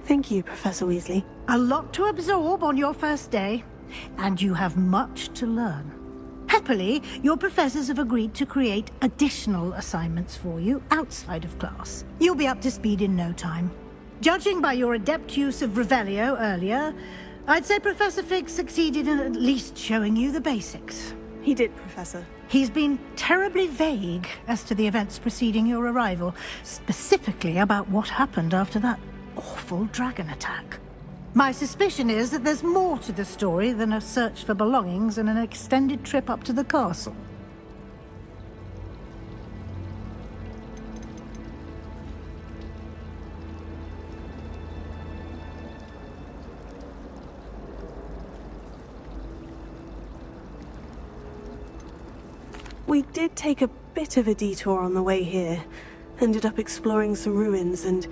Thank you, Professor Weasley. A lot to absorb on your first day, and you have much to learn. Happily, your professors have agreed to create additional assignments for you outside of class. You'll be up to speed in no time. Judging by your adept use of Revelio earlier, I'd say Professor Fig succeeded in at least showing you the basics. He did, Professor. He's been terribly vague as to the events preceding your arrival, specifically about what happened after that awful dragon attack. My suspicion is that there's more to the story than a search for belongings and an extended trip up to the castle. We did take a bit of a detour on the way here. Ended up exploring some ruins and...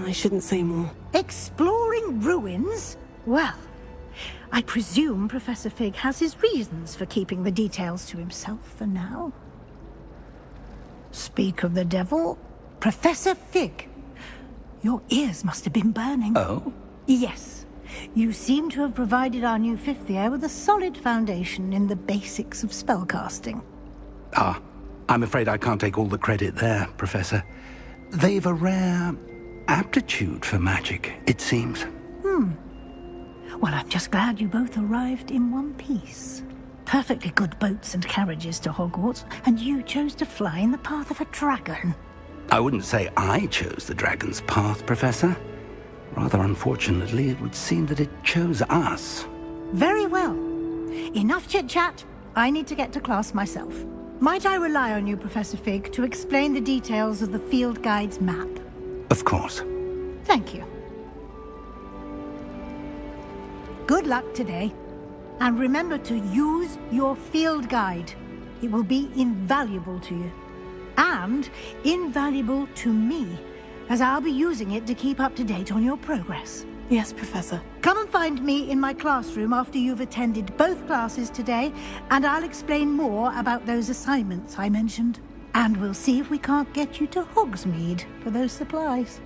I shouldn't say more. Exploring ruins? Well, I presume Professor Fig has his reasons for keeping the details to himself for now. Speak of the devil, Professor Fig. Your ears must have been burning. Oh? Yes. You seem to have provided our new fifth year with a solid foundation in the basics of spellcasting. Ah, I'm afraid I can't take all the credit there, Professor. They've a rare aptitude for magic, it seems. Well, I'm just glad you both arrived in one piece. Perfectly good boats and carriages to Hogwarts, and you chose to fly in the path of a dragon. I wouldn't say I chose the dragon's path, Professor. Rather unfortunately, it would seem that it chose us. Very well. Enough chit-chat. I need to get to class myself. Might I rely on you, Professor Fig, to explain the details of the field guide's map? Of course. Thank you. Good luck today. And remember to use your field guide. It will be invaluable to you. And invaluable to me, as I'll be using it to keep up to date on your progress. Yes, Professor. Come and find me in my classroom after you've attended both classes today, and I'll explain more about those assignments I mentioned. And we'll see if we can't get you to Hogsmeade for those supplies.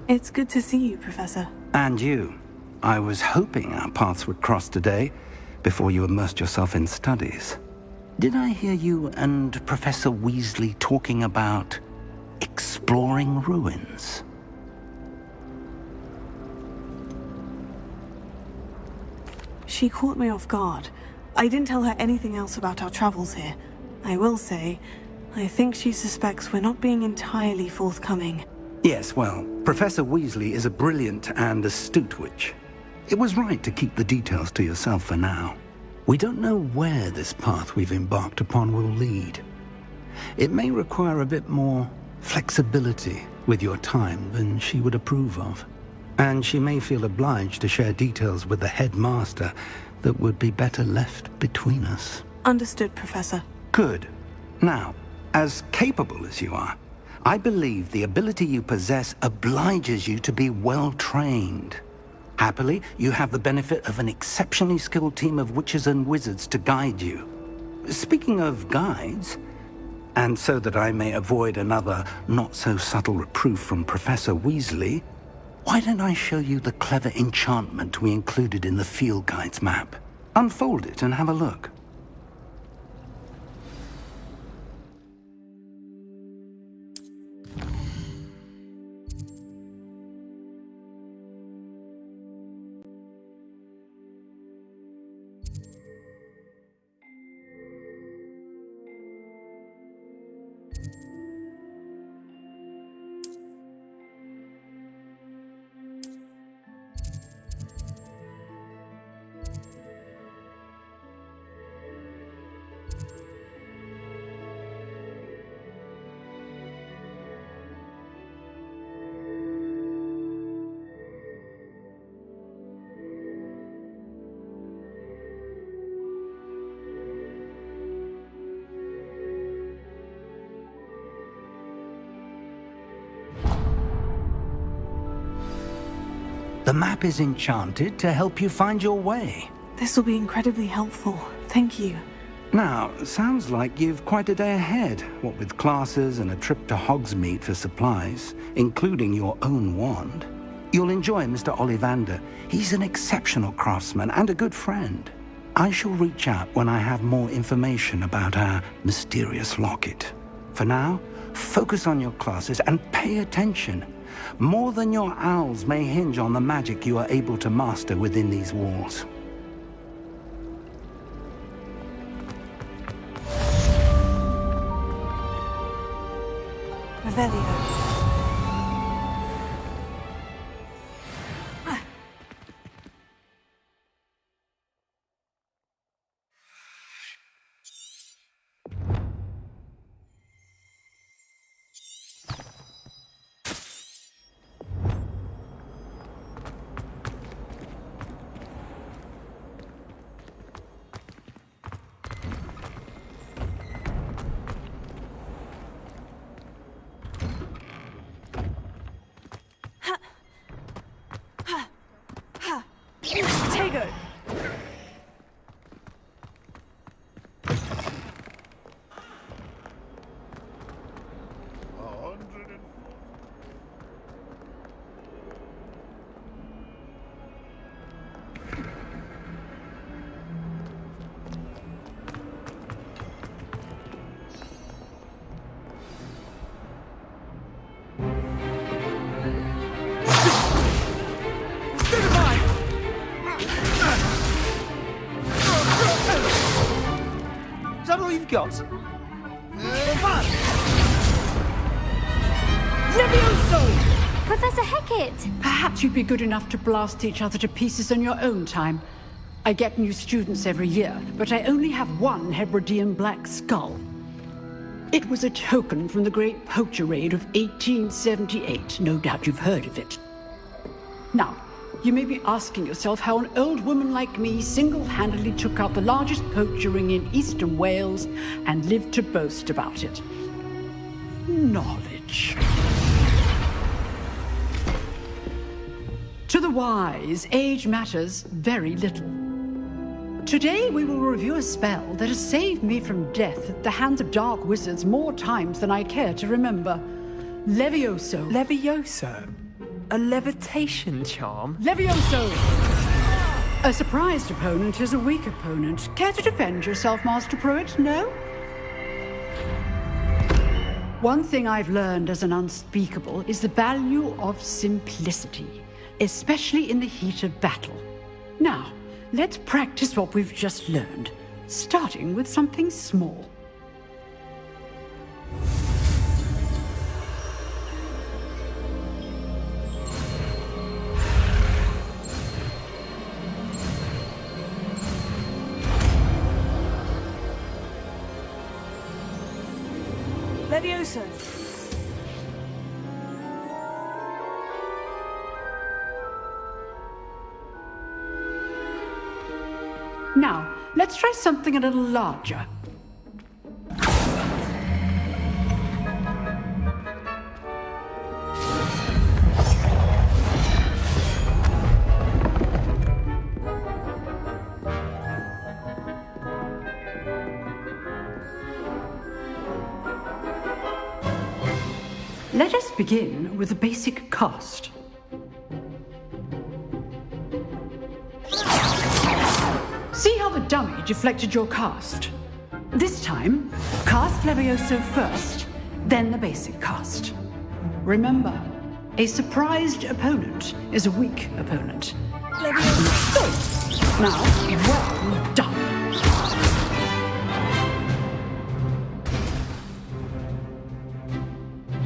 It's good to see you, Professor. And you. I was hoping our paths would cross today, before you immersed yourself in studies. Did I hear you and Professor Weasley talking about exploring ruins? She caught me off guard. I didn't tell her anything else about our travels here. I will say, I think she suspects we're not being entirely forthcoming. Yes, well, Professor Weasley is a brilliant and astute witch. It was right to keep the details to yourself for now. We don't know where this path we've embarked upon will lead. It may require a bit more flexibility with your time than she would approve of. And she may feel obliged to share details with the headmaster that would be better left between us. Understood, Professor. Good. Now, as capable as you are, I believe the ability you possess obliges you to be well-trained. Happily, you have the benefit of an exceptionally skilled team of witches and wizards to guide you. Speaking of guides, and so that I may avoid another not-so-subtle reproof from Professor Weasley, why don't I show you the clever enchantment we included in the field guide's map? Unfold it and have a look. The map is enchanted to help you find your way. This will be incredibly helpful. Thank you. Now, sounds like you've quite a day ahead, what with classes and a trip to Hogsmeade for supplies, including your own wand. You'll enjoy Mr. Ollivander. He's an exceptional craftsman and a good friend. I shall reach out when I have more information about our mysterious locket. For now, focus on your classes and pay attention. More than your owls may hinge on the magic you are able to master within these walls. Revelio. Levioso! Professor Hecat! Perhaps you'd be good enough to blast each other to pieces on your own time. I get new students every year, but I only have one Hebridean black skull. It was a token from the Great Poacher Raid of 1878. No doubt you've heard of it. Now, you may be asking yourself how an old woman like me single-handedly took out the largest poacher ring in eastern Wales and lived to boast about it. Knowledge. To the wise, age matters very little. Today we will review a spell that has saved me from death at the hands of dark wizards more times than I care to remember. Levioso. Levioso? A levitation charm? Levioso! A surprised opponent is a weak opponent. Care to defend yourself, Master Pruitt? No? One thing I've learned as an unspeakable is the value of simplicity, especially in the heat of battle. Now, let's practice what we've just learned, starting with something small. Levioso. Now, let's try something a little larger. Let us begin with a basic cast. See how the dummy deflected your cast? This time, cast Levioso first, then the basic cast. Remember, a surprised opponent is a weak opponent. Levioso! Now, well done.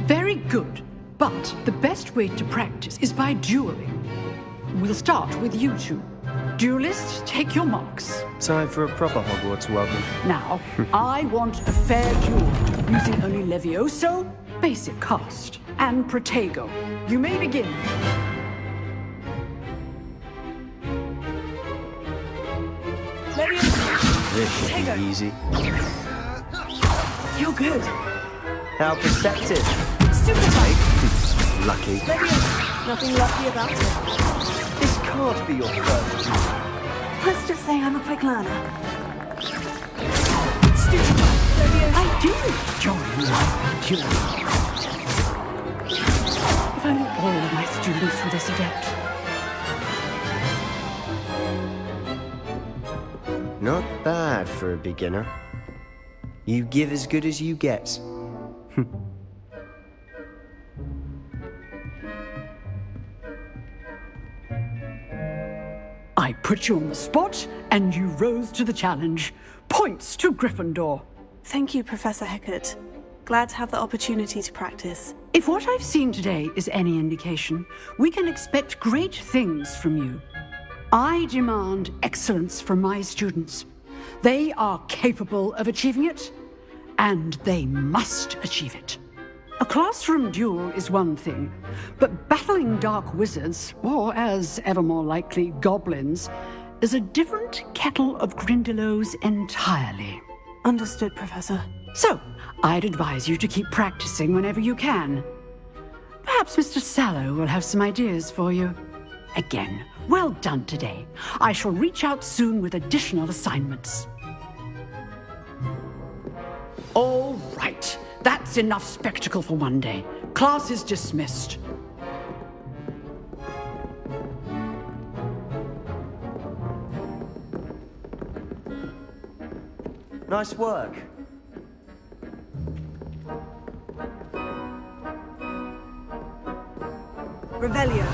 Very good, but the best way to practice is by dueling. We'll start with you two. Duelists, take your marks. Time for a proper Hogwarts welcome. Now, I want a fair duel, using only Levioso, basic cast, and Protego. You may begin. Levioso. This should be easy. You're good. How perceptive. Stupefy. Lucky. Levioso. Nothing lucky about it. This can't be your first duel. Let's just say I'm a quick learner. I do enjoy life dueling. If only all of my students were this adept. Not bad for a beginner. You give as good as you get. I put you on the spot, and you rose to the challenge. Points to Gryffindor. Thank you, Professor Hecat. Glad to have the opportunity to practice. If what I've seen today is any indication, we can expect great things from you. I demand excellence from my students. They are capable of achieving it, and they must achieve it. A classroom duel is one thing, but battling dark wizards, or as ever more likely, goblins, is a different kettle of Grindylows entirely. Understood, Professor. So, I'd advise you to keep practicing whenever you can. Perhaps Mr. Sallow will have some ideas for you. Again, well done today. I shall reach out soon with additional assignments. All right. That's enough spectacle for one day. Class is dismissed. Nice work. Revelio.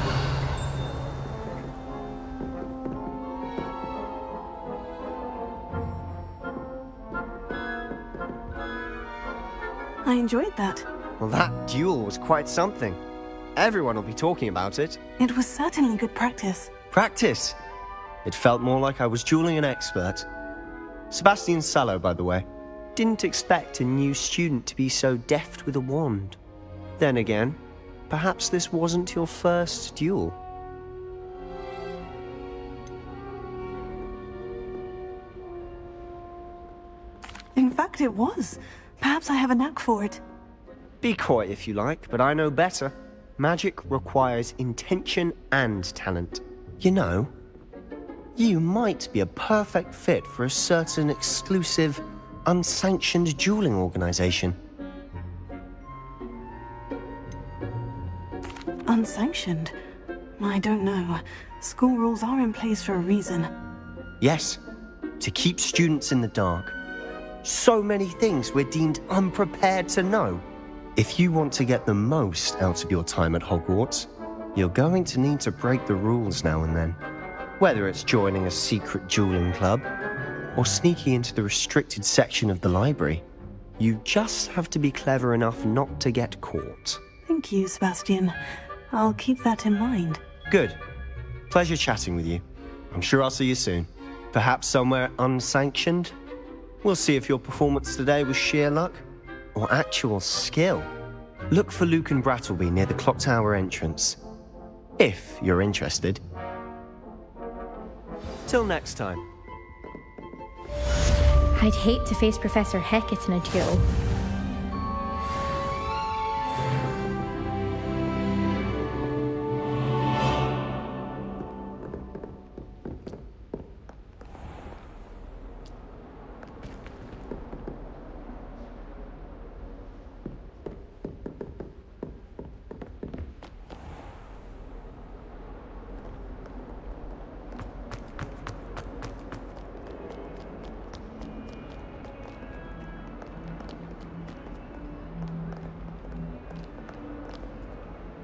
I enjoyed that. Well, that duel was quite something. Everyone will be talking about it. It was certainly good practice. Practice? It felt more like I was dueling an expert. Sebastian Sallow, by the way. Didn't expect a new student to be so deft with a wand. Then again, perhaps this wasn't your first duel. In fact, it was. Perhaps I have a knack for it. Be coy if you like, but I know better. Magic requires intention and talent. You know, you might be a perfect fit for a certain exclusive, unsanctioned dueling organization. Unsanctioned? I don't know. School rules are in place for a reason. Yes, to keep students in the dark. So many things we're deemed unprepared to know. If you want to get the most out of your time at Hogwarts, you're going to need to break the rules now and then. Whether it's joining a secret dueling club, or sneaking into the restricted section of the library, you just have to be clever enough not to get caught. Thank you, Sebastian. I'll keep that in mind. Good. Pleasure chatting with you. I'm sure I'll see you soon. Perhaps somewhere unsanctioned? We'll see if your performance today was sheer luck or actual skill. Look for Luke and Brattleby near the clock tower entrance, if you're interested. Till next time. I'd hate to face Professor Hecat in a duel.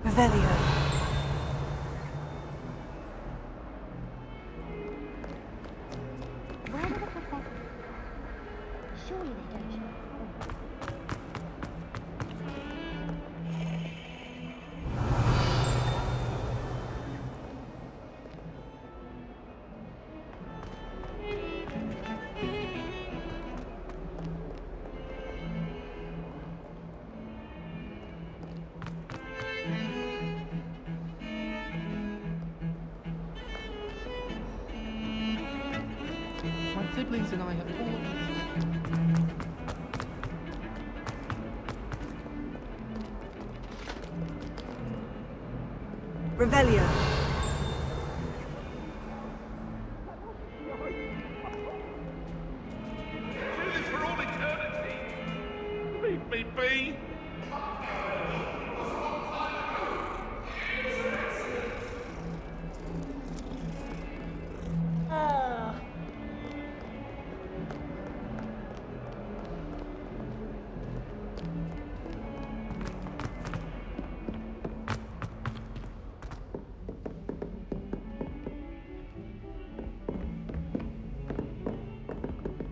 Revelio. Where are the professors? Surely they don't show. My siblings and I have always... Revelio. Do this for all eternity. Leave me be.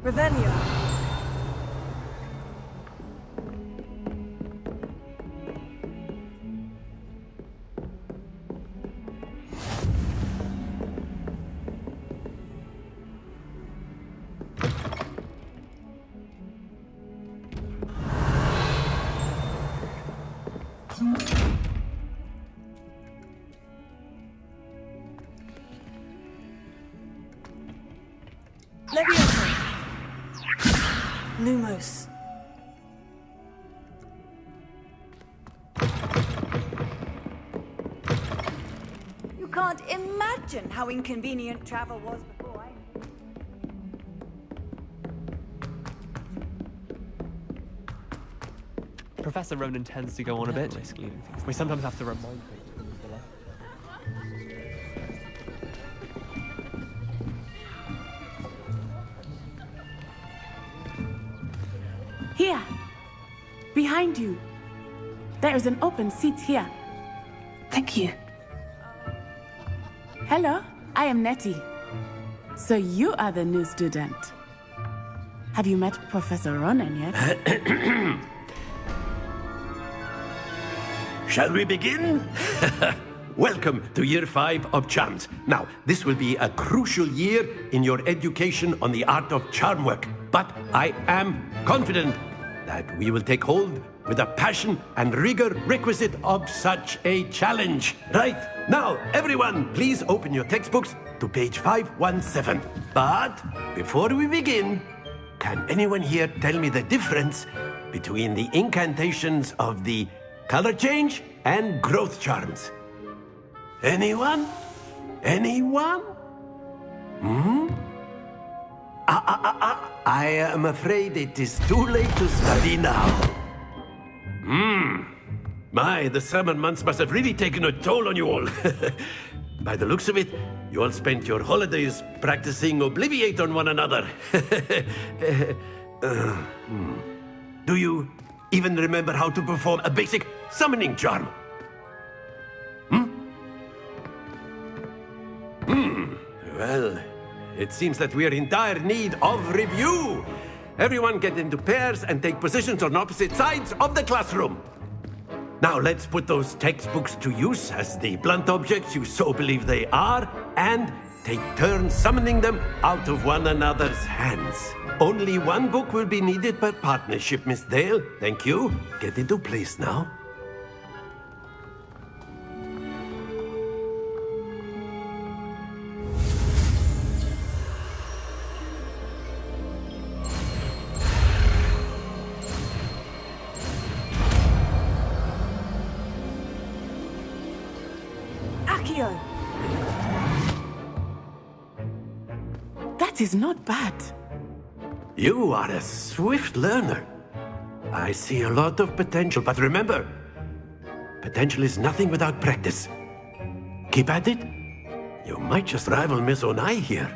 Revelio. Leviosa. Lumos. You can't imagine how inconvenient travel was before I... Professor Ronan tends to go on a bit. We sometimes have to remind people. Here! Behind you! There is an open seat here. Thank you. Hello, I am Nettie. So you are the new student. Have you met Professor Ronan yet? Shall we begin? Welcome to Year 5 of Charms. Now, this will be a crucial year in your education on the art of charm work. But I am confident that we will take hold with the passion and rigor requisite of such a challenge. Right, now, everyone, please open your textbooks to page 517. But before we begin, can anyone here tell me the difference between the incantations of the color change and growth charms? Anyone? Anyone? I am afraid it is too late to study now. My, the summer months must have really taken a toll on you all. By the looks of it, you all spent your holidays practicing Obliviate on one another. Do you even remember how to perform a basic summoning charm? Well, it seems that we are in dire need of review. Everyone get into pairs and take positions on opposite sides of the classroom. Now let's put those textbooks to use as the blunt objects you so believe they are, and take turns summoning them out of one another's hands. Only one book will be needed per partnership, Miss Dale. Thank you. Get into place now. That is not bad. You are a swift learner. I see a lot of potential, but remember, potential is nothing without practice. Keep at it. You might just rival Miss Onai here.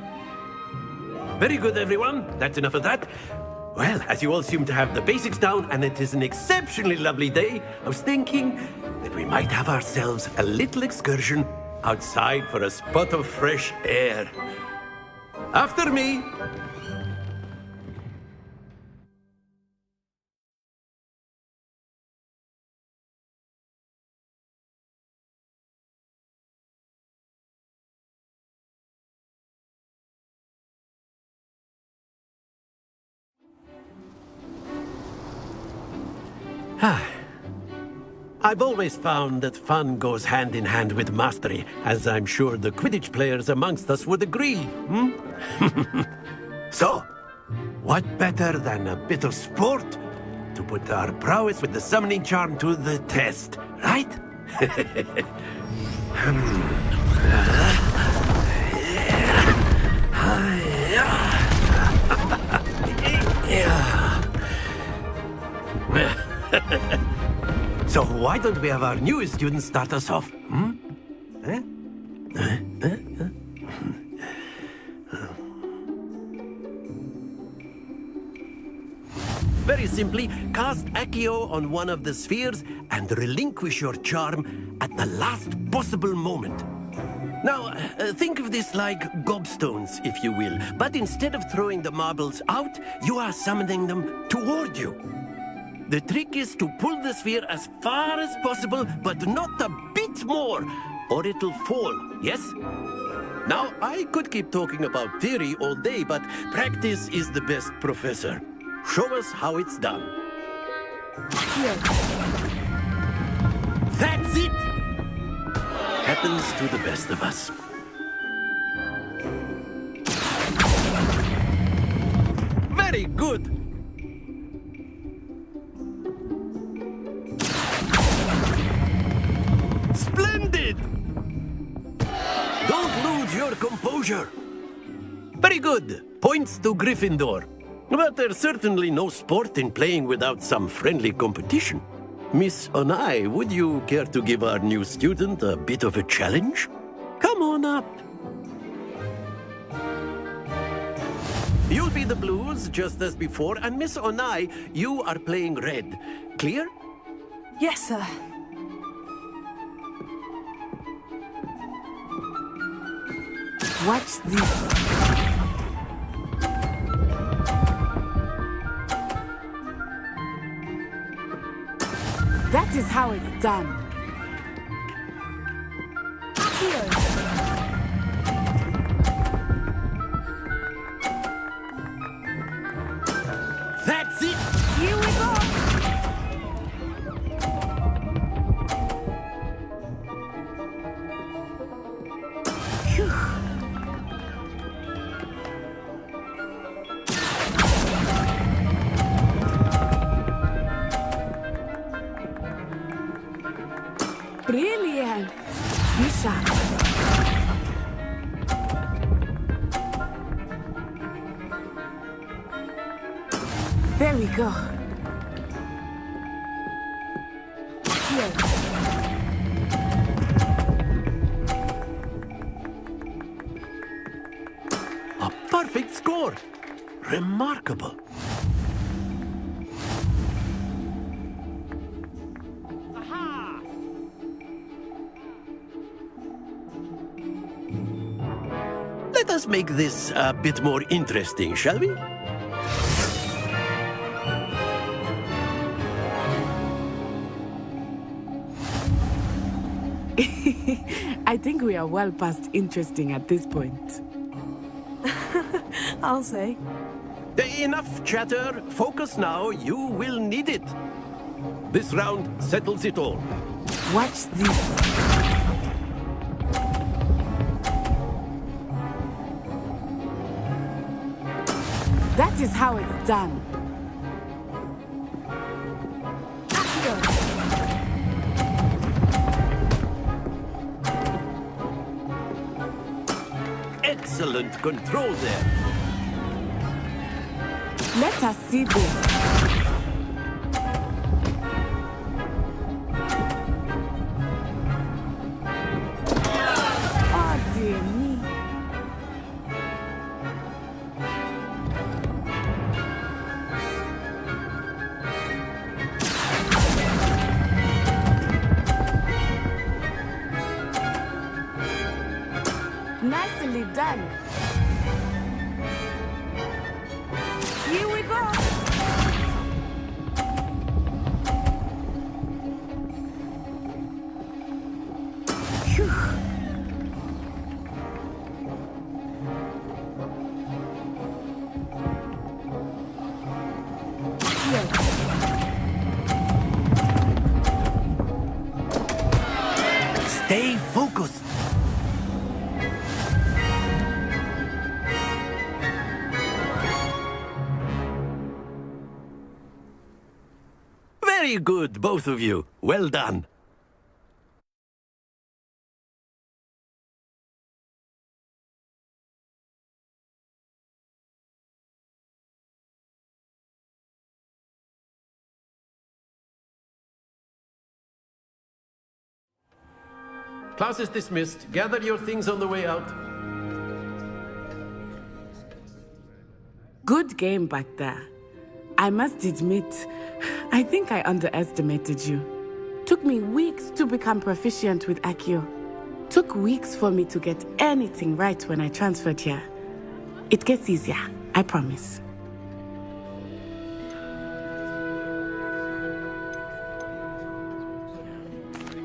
Very good, everyone. That's enough of that. Well, as you all seem to have the basics down, and it is an exceptionally lovely day, I was thinking that we might have ourselves a little excursion outside for a spot of fresh air. After me. I've always found that fun goes hand in hand with mastery, as I'm sure the Quidditch players amongst us would agree. So, what better than a bit of sport to put our prowess with the summoning charm to the test, right? So why don't we have our newest student start us off? Very simply, cast Accio on one of the spheres and relinquish your charm at the last possible moment. Now, think of this like gobstones, if you will, but instead of throwing the marbles out, you are summoning them toward you. The trick is to pull the sphere as far as possible, but not a bit more, or it'll fall, yes? Now, I could keep talking about theory all day, but practice is the best professor. Show us how it's done. Here. That's it! Happens to the best of us. Very good! Splendid! Don't lose your composure. Very good. Points to Gryffindor. But there's certainly no sport in playing without some friendly competition. Miss Onai, would you care to give our new student a bit of a challenge? Come on up. You'll be the blues, just as before, and Miss Onai, you are playing red. Clear? Yes, sir. What's this? That is how it's done. That's it! Here we go! Brilliant! Bishop. There we go. Here. A perfect score! Remarkable. Let us make this a bit more interesting, shall we? I think we are well past interesting at this point. I'll say. Enough chatter. Focus now. You will need it. This round settles it all. Watch this. That is how it's done. Excellent control there. Let us see this. Oh dear me. Nicely done. Here we go. Phew. Stay focused. Very good, both of you. Well done. Class is dismissed. Gather your things on the way out. Good game back there. I must admit, I think I underestimated you. Took me weeks to become proficient with Accio. Took weeks for me to get anything right when I transferred here. It gets easier, I promise.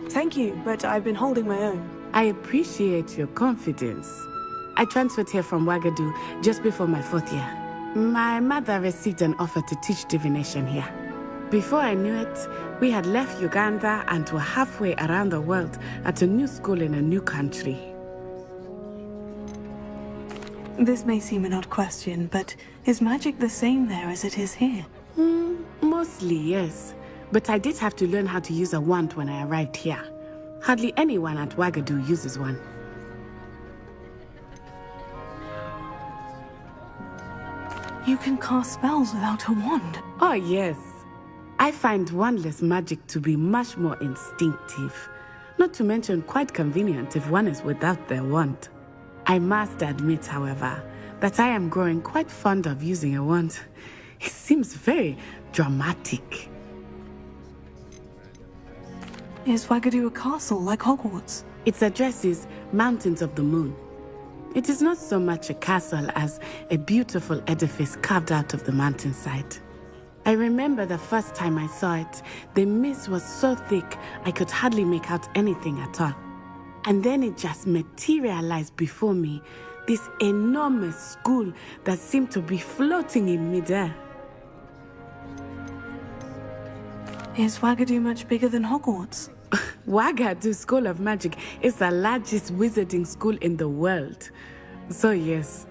Thank you, but I've been holding my own. I appreciate your confidence. I transferred here from Wagadu just before my 4th year. My mother received an offer to teach divination here. Before I knew it, we had left Uganda and were halfway around the world at a new school in a new country. This may seem an odd question, but is magic the same there as it is here? Mostly, yes. But I did have to learn how to use a wand when I arrived here. Hardly anyone at Wagadu uses one. You can cast spells without a wand. Oh, yes. I find wandless magic to be much more instinctive. Not to mention quite convenient if one is without their wand. I must admit, however, that I am growing quite fond of using a wand. It seems very dramatic. Is Wagadu a castle like Hogwarts? Its address is Mountains of the Moon. It is not so much a castle as a beautiful edifice carved out of the mountainside. I remember the first time I saw it, the mist was so thick I could hardly make out anything at all. And then it just materialized before me. This enormous school that seemed to be floating in midair. Is Wagadu much bigger than Hogwarts? Wagadu School of Magic is the largest wizarding school in the world. So yes,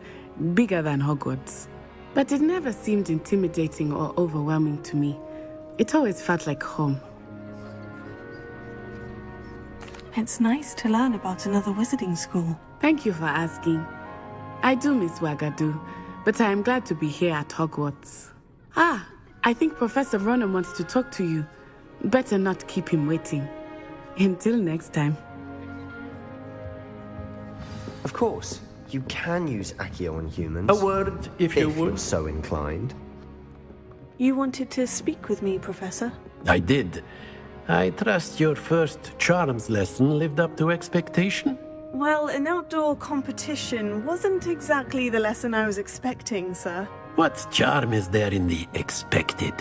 bigger than Hogwarts. But it never seemed intimidating or overwhelming to me. It always felt like home. It's nice to learn about another wizarding school. Thank you for asking. I do miss Wagadu, but I am glad to be here at Hogwarts. Ah, I think Professor Ronan wants to talk to you. Better not keep him waiting. Until next time. Of course, you can use Accio on humans. A word, if you would. You're so inclined. You wanted to speak with me, Professor? I did. I trust your first charms lesson lived up to expectation? Well, an outdoor competition wasn't exactly the lesson I was expecting, sir. What charm is there in the expected?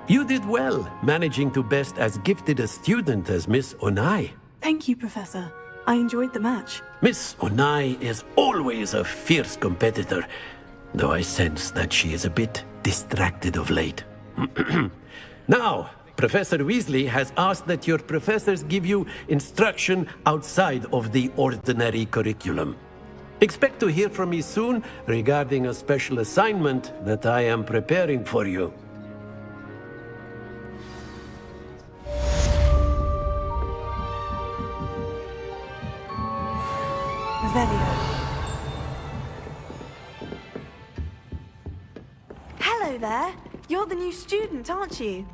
You did well, managing to best as gifted a student as Miss Onai. Thank you, Professor. I enjoyed the match. Miss Onai is always a fierce competitor, though I sense that she is a bit distracted of late. Now, Professor Weasley has asked that your professors give you instruction outside of the ordinary curriculum. Expect to hear from me soon regarding a special assignment that I am preparing for you. Hello there. You're the new student, aren't you?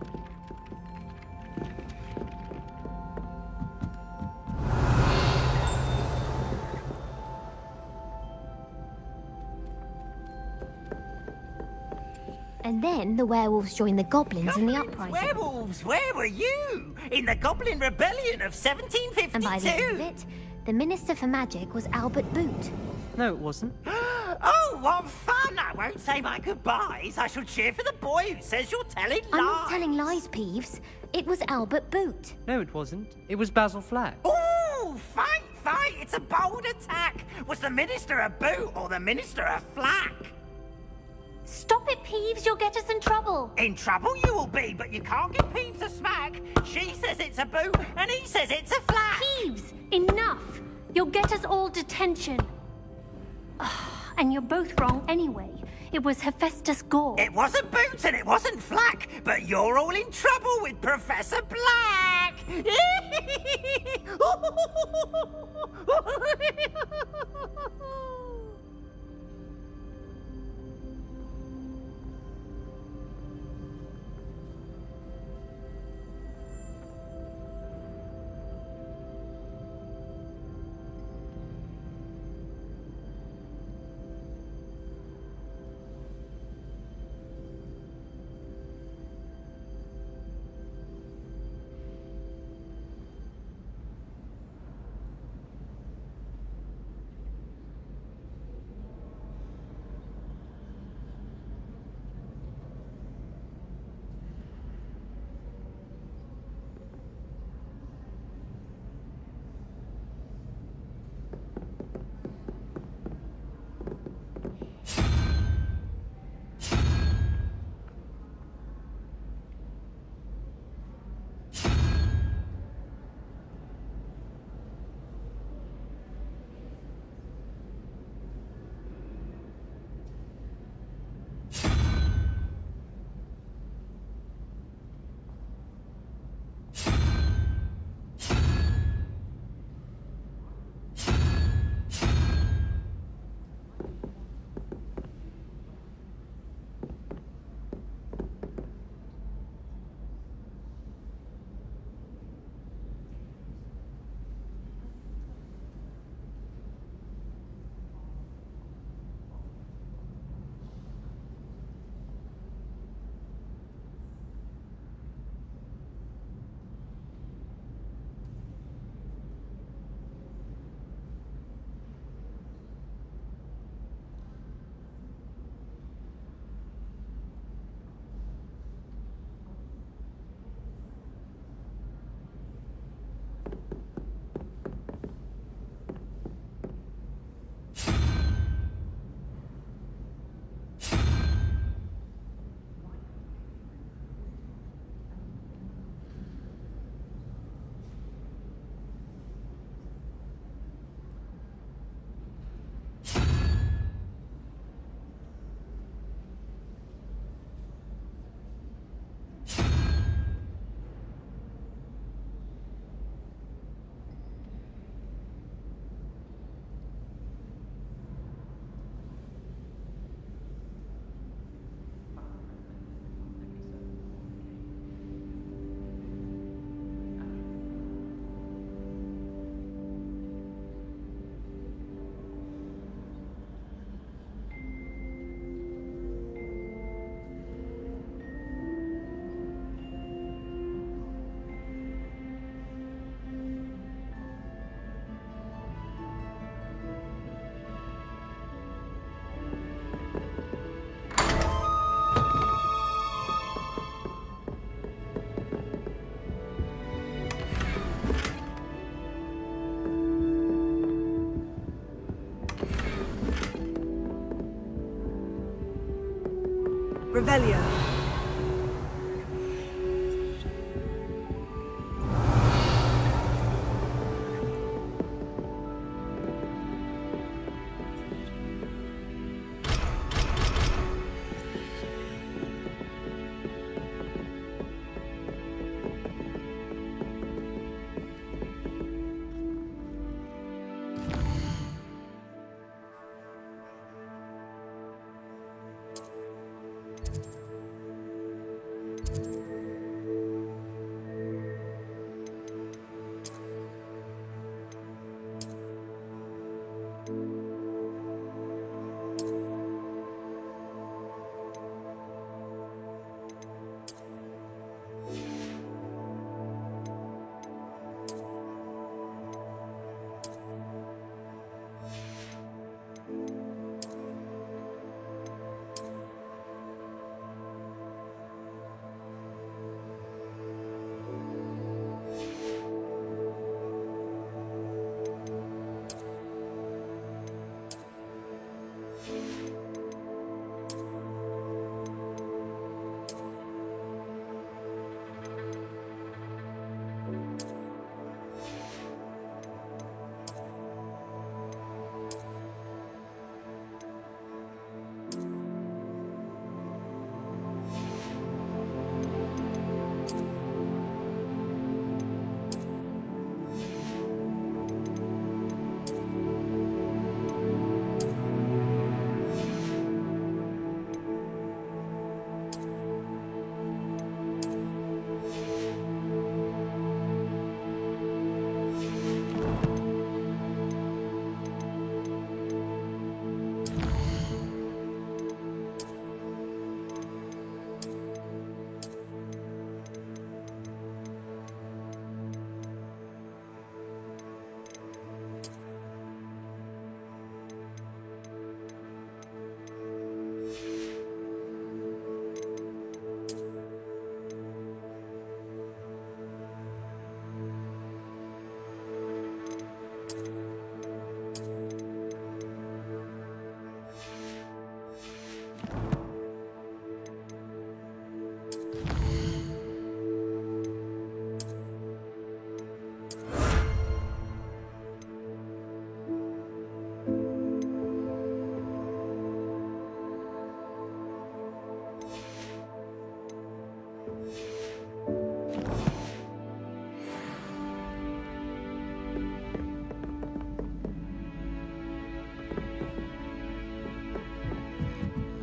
And then the werewolves joined the goblins in the uprising. Werewolves, where were you? In the Goblin Rebellion of 1752? And by the end of it, the Minister for Magic was Albert Boot. No, it wasn't. Oh, what fun! I won't say my goodbyes. I shall cheer for the boy who says you're telling lies. I'm not telling lies, Peeves. It was Albert Boot. No, it wasn't. It was Basil Flack. Ooh, fight, fight! It's a bold attack. Was the Minister a boot or the Minister a flack? Stop it, Peeves. You'll get us in trouble. In trouble you will be, but you can't give Peeves a smack. She says it's a boot, and he says it's a flack. Peeves, enough. You'll get us all detention. And you're both wrong anyway. It was Hephaestus Gore. It wasn't Boots and it wasn't Flack, but you're all in trouble with Professor Black! Revelio.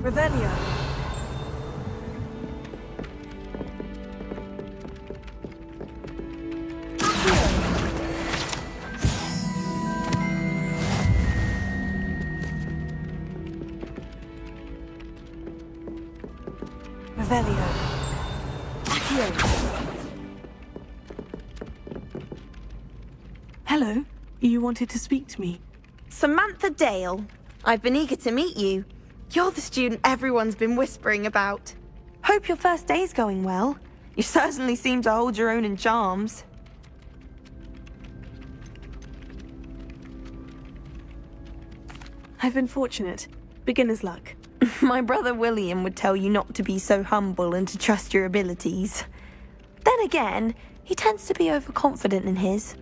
Revelio. Revelio. Hello. You wanted to speak to me. Samantha Dale. I've been eager to meet you. You're the student everyone's been whispering about. Hope your first day's going well. You certainly seem to hold your own in charms. I've been fortunate. Beginner's luck. My brother William would tell you not to be so humble and to trust your abilities. Then again, he tends to be overconfident in his.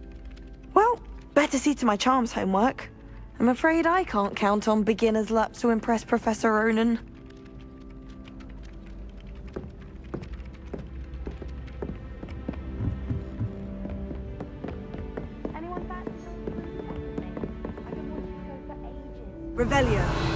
Well, better see to my charms homework. I'm afraid I can't count on beginner's luck to impress Professor Ronan. Revelio.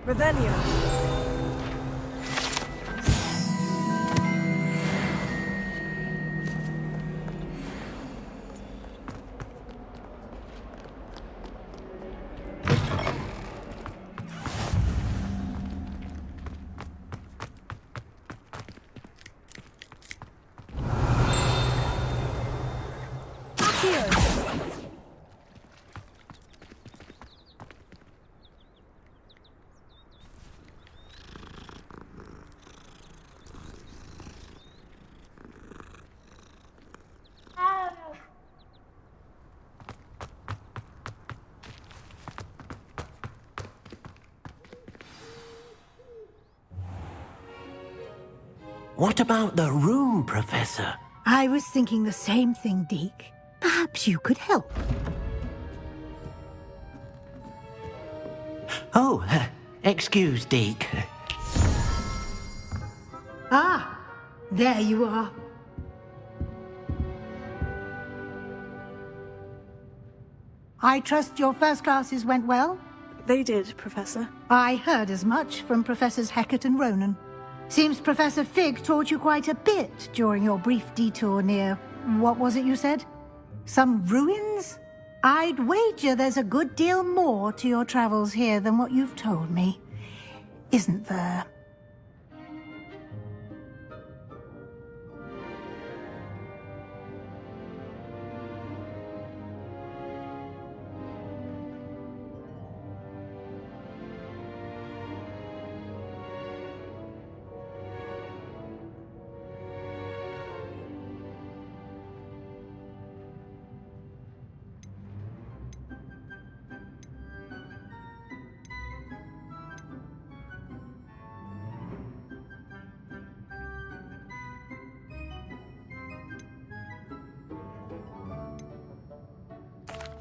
Revelio. What about the room, Professor? I was thinking the same thing, Deke. Perhaps you could help. Oh, excuse, Deke. Ah, there you are. I trust your first classes went well? They did, Professor. I heard as much from Professors Hecat and Ronan. Seems Professor Fig taught you quite a bit during your brief detour near... what was it you said? Some ruins? I'd wager there's a good deal more to your travels here than what you've told me. Isn't there?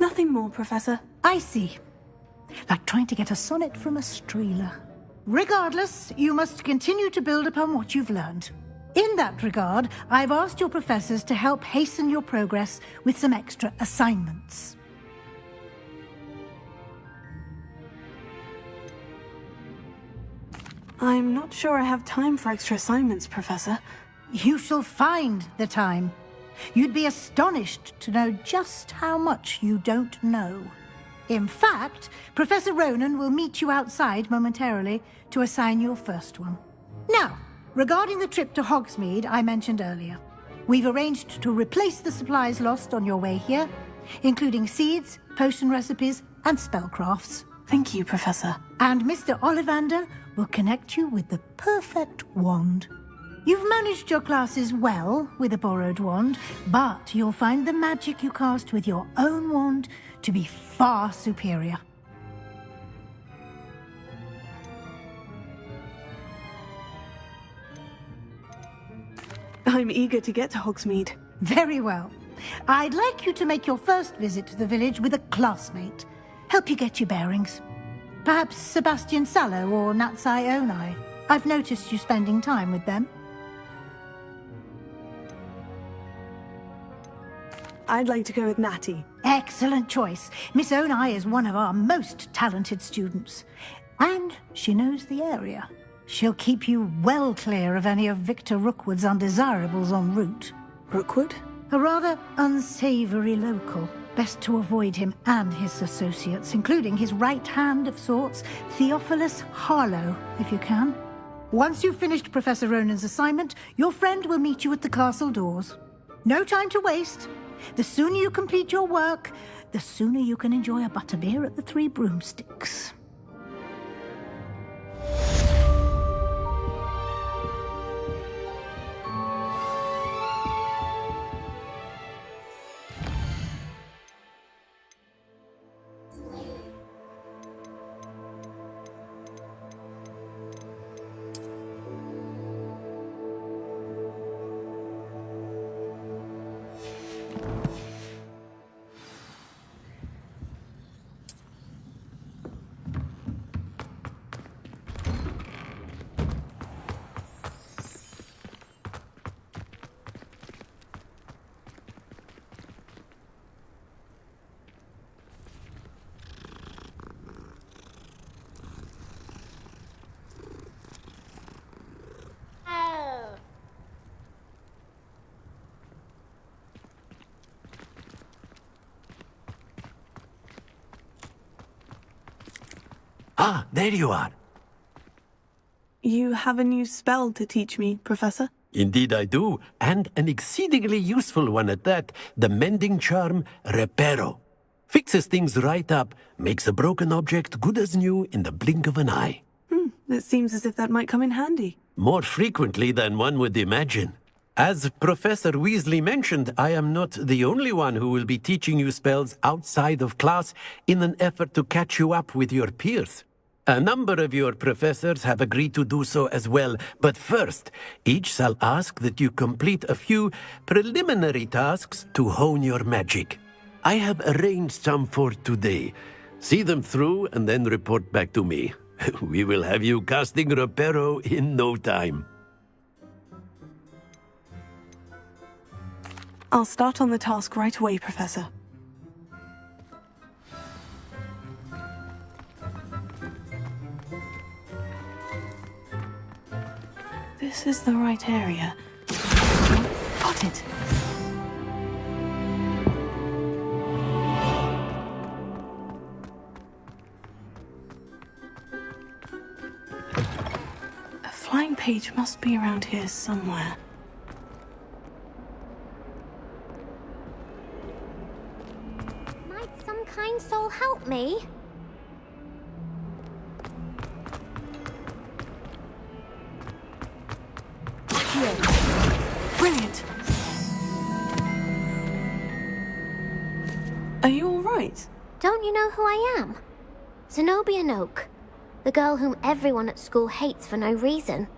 Nothing more, Professor. I see. Like trying to get a sonnet from a streeler. Regardless, you must continue to build upon what you've learned. In that regard, I've asked your professors to help hasten your progress with some extra assignments. I'm not sure I have time for extra assignments, Professor. You shall find the time. You'd be astonished to know just how much you don't know. In fact, Professor Ronan will meet you outside momentarily to assign your first one. Now, regarding the trip to Hogsmeade I mentioned earlier, we've arranged to replace the supplies lost on your way here, including seeds, potion recipes, and spellcrafts. Thank you, Professor. And Mr. Ollivander will connect you with the perfect wand. You've managed your classes well with a borrowed wand, but you'll find the magic you cast with your own wand to be far superior. I'm eager to get to Hogsmeade. Very well. I'd like you to make your first visit to the village with a classmate. Help you get your bearings. Perhaps Sebastian Sallow or Natsai Onai. I've noticed you spending time with them. I'd like to go with Natty. Excellent choice. Miss Onai is one of our most talented students. And she knows the area. She'll keep you well clear of any of Victor Rookwood's undesirables en route. Rookwood? A rather unsavory local. Best to avoid him and his associates, including his right hand of sorts, Theophilus Harlow, if you can. Once you've finished Professor Ronan's assignment, your friend will meet you at the castle doors. No time to waste. The sooner you complete your work, the sooner you can enjoy a butterbeer at the Three Broomsticks. Ah, there you are. You have a new spell to teach me, Professor? Indeed I do, and an exceedingly useful one at that. The mending charm, Reparo. Fixes things right up, makes a broken object good as new in the blink of an eye. It seems as if that might come in handy. More frequently than one would imagine. As Professor Weasley mentioned, I am not the only one who will be teaching you spells outside of class in an effort to catch you up with your peers. A number of your professors have agreed to do so as well, but first, each shall ask that you complete a few preliminary tasks to hone your magic. I have arranged some for today. See them through and then report back to me. We will have you casting Reparo in no time. I'll start on the task right away, Professor. This is the right area. Got it. A flying page must be around here somewhere. Might some kind soul help me? Brilliant! Are you all right? Don't you know who I am? Zenobia Noak, the girl whom everyone at school hates for no reason.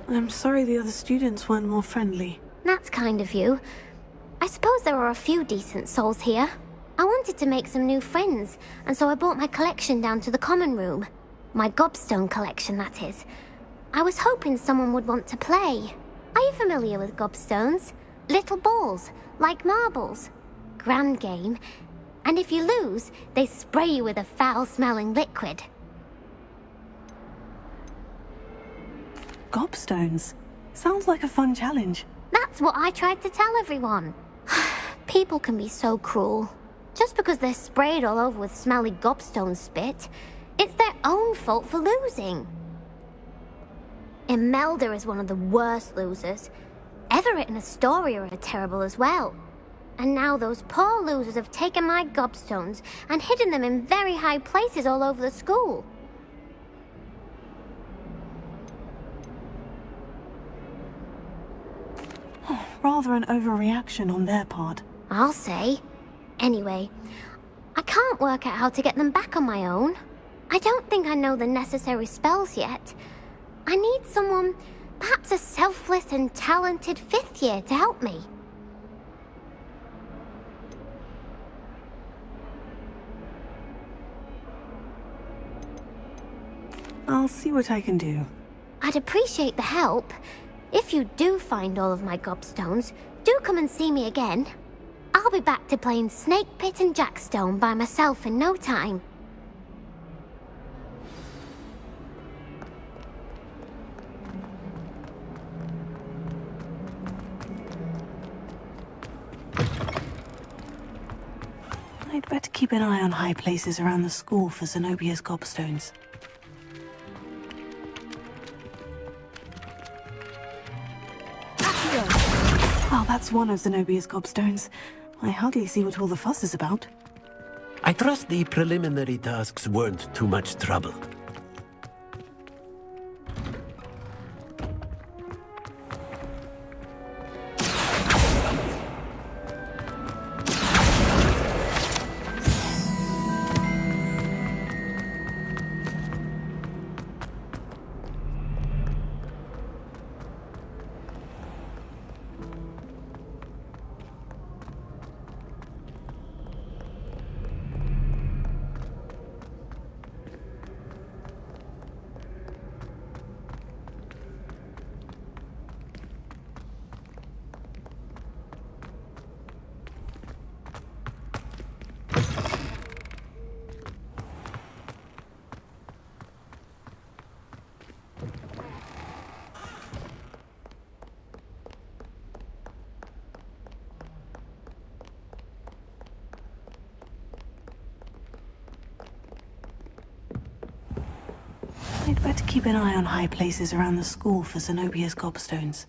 I'm sorry the other students weren't more friendly. That's kind of you. I suppose there are a few decent souls here. I wanted to make some new friends, and so I brought my collection down to the common room. My gobstone collection, that is. I was hoping someone would want to play. Are you familiar with gobstones? Little balls, like marbles. Grand game. And if you lose, they spray you with a foul-smelling liquid. Gobstones? Sounds like a fun challenge. That's what I tried to tell everyone. People can be so cruel. Just because they're sprayed all over with smelly gobstone spit, it's their own fault for losing. Imelda is one of the worst losers. Everett and Astoria are terrible as well. And now those poor losers have taken my gobstones and hidden them in very high places all over the school. Rather an overreaction on their part. I'll say. Anyway, I can't work out how to get them back on my own. I don't think I know the necessary spells yet. I need someone, perhaps a selfless and talented fifth year to help me. I'll see what I can do. I'd appreciate the help. If you do find all of my gobstones, do come and see me again. I'll be back to playing Snake Pit and Jackstone by myself in no time. I'd better keep an eye on high places around the school for Zenobia's gobstones. Well, that's one of Zenobia's gobstones. I hardly see what all the fuss is about. I trust the preliminary tasks weren't too much trouble. I'd better keep an eye on high places around the school for Zenobia's gobstones.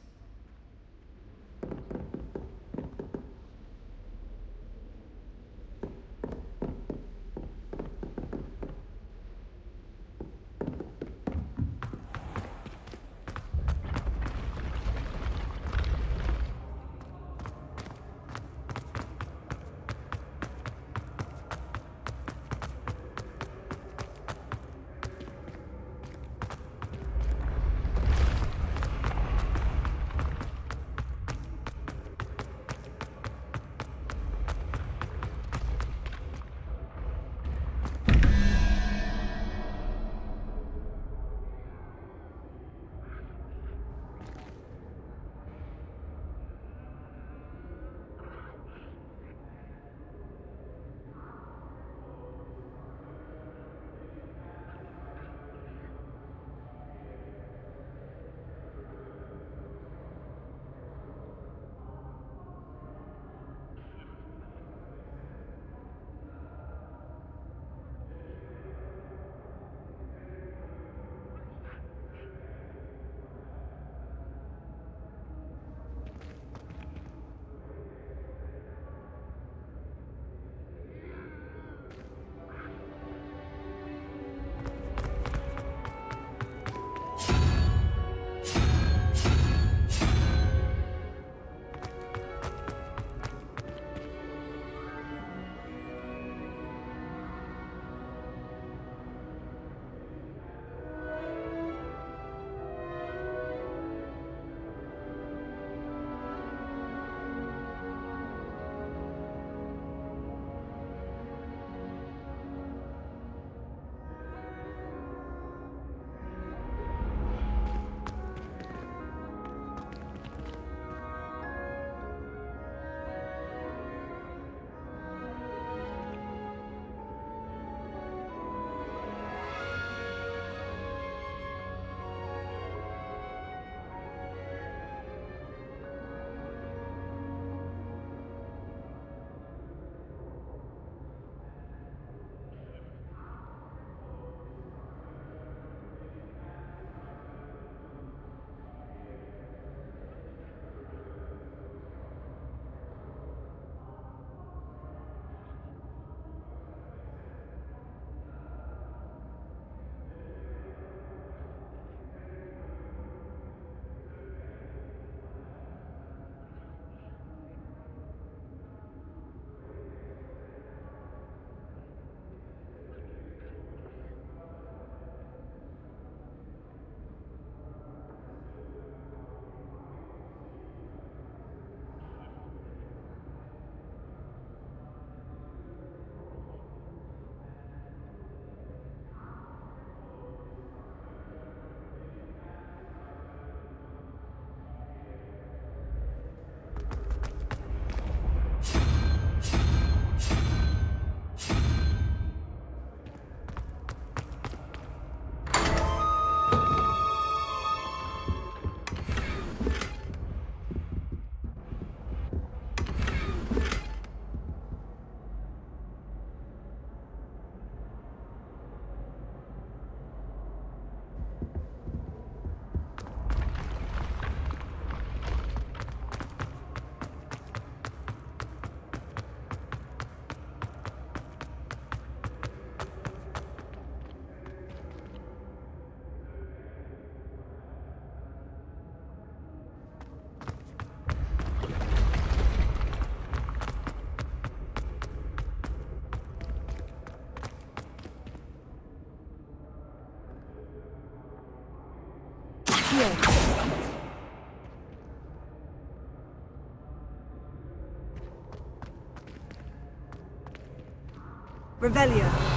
Revelio.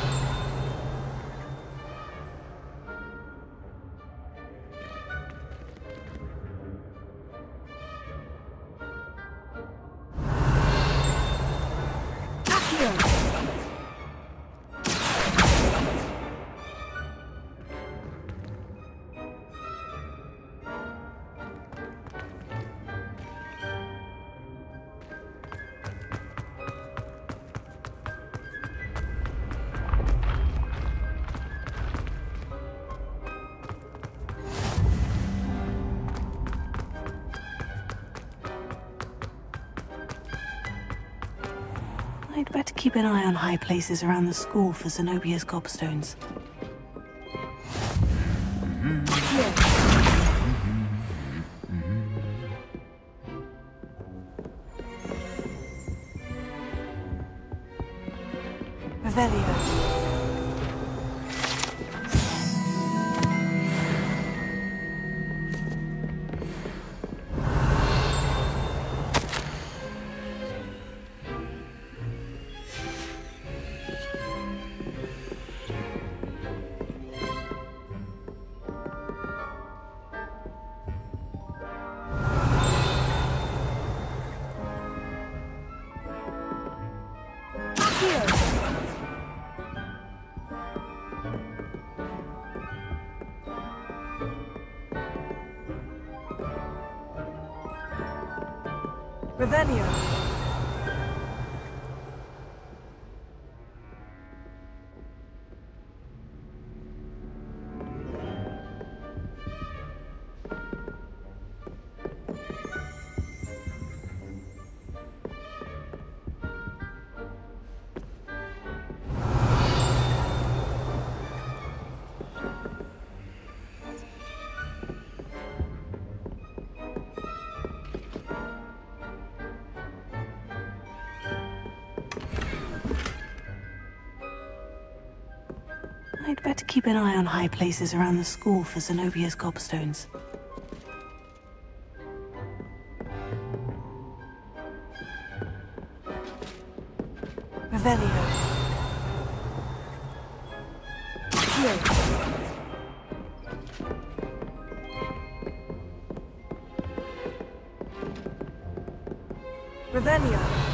I'd better keep an eye on high places around the school for Zenobia's gobstones. Revelio. Revelio. I'd better keep an eye on high places around the school for Zenobia's gobstones. Revelio. Revelio.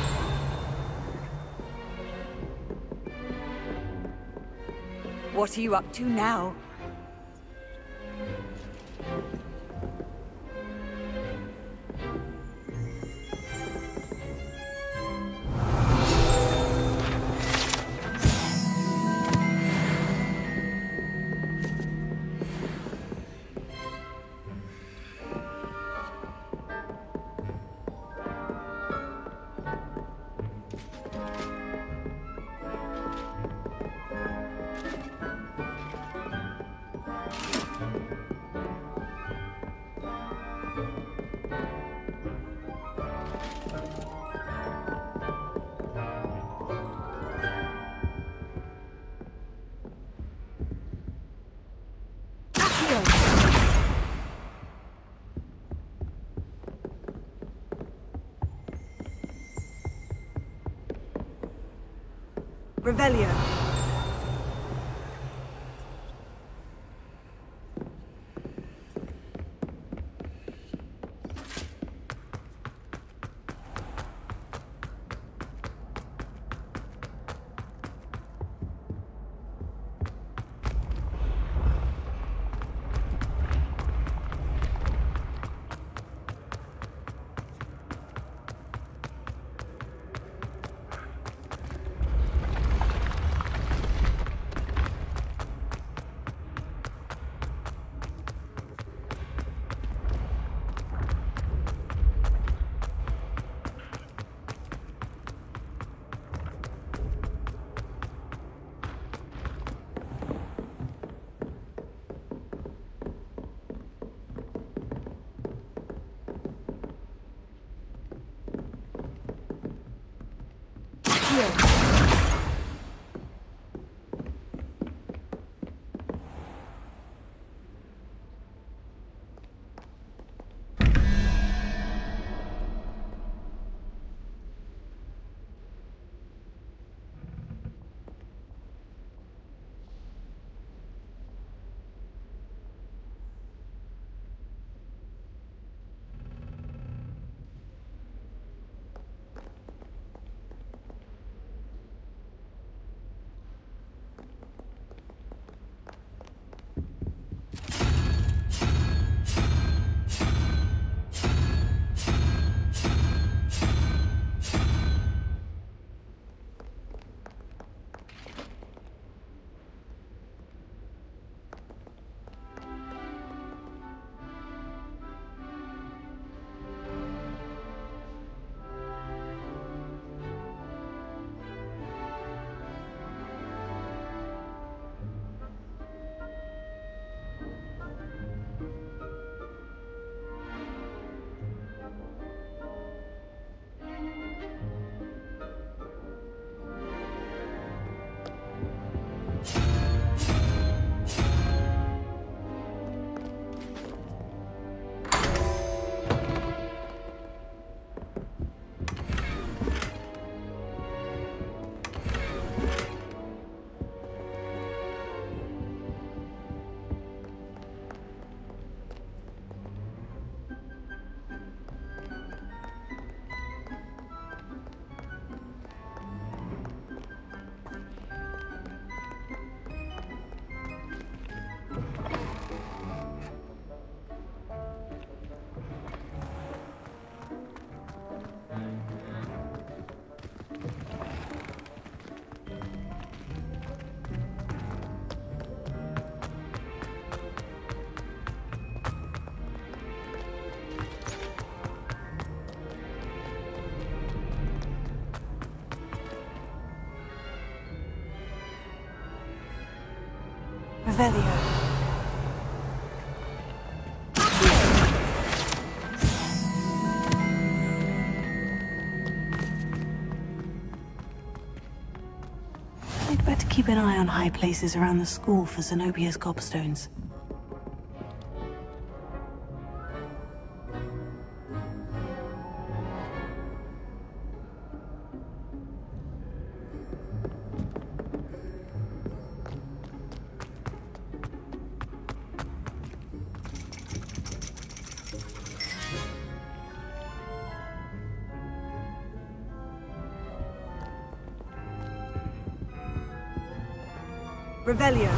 What are you up to now? Revelio. Revelio. I'd better keep an eye on high places around the school for Zenobia's gobstones. Revelio.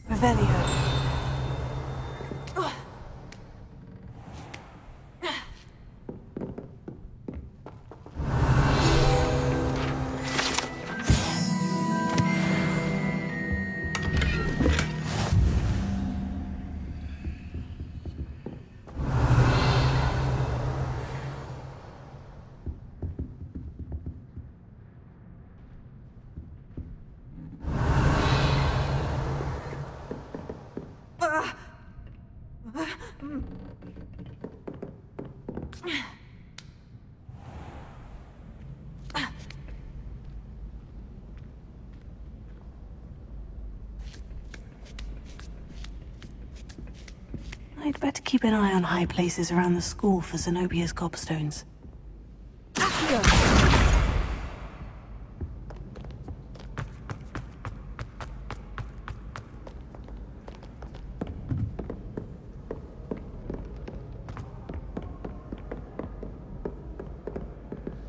Revelio. I'd better keep an eye on high places around the school for Zenobia's gobstones.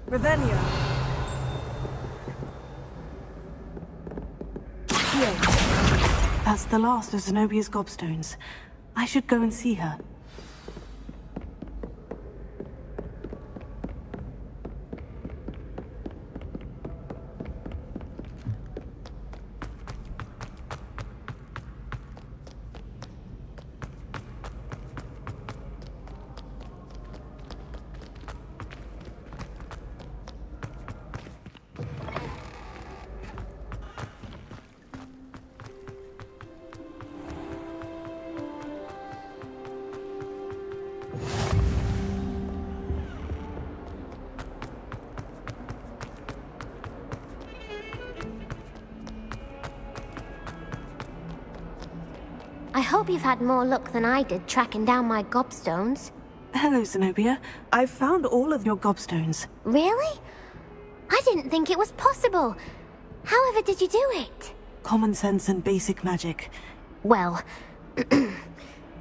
Revelio. That's the last of Zenobia's gobstones. I should go and see her. I hope you've had more luck than I did tracking down my gobstones. Hello, Zenobia. I've found all of your gobstones. Really? I didn't think it was possible. However did you do it? Common sense and basic magic. Well,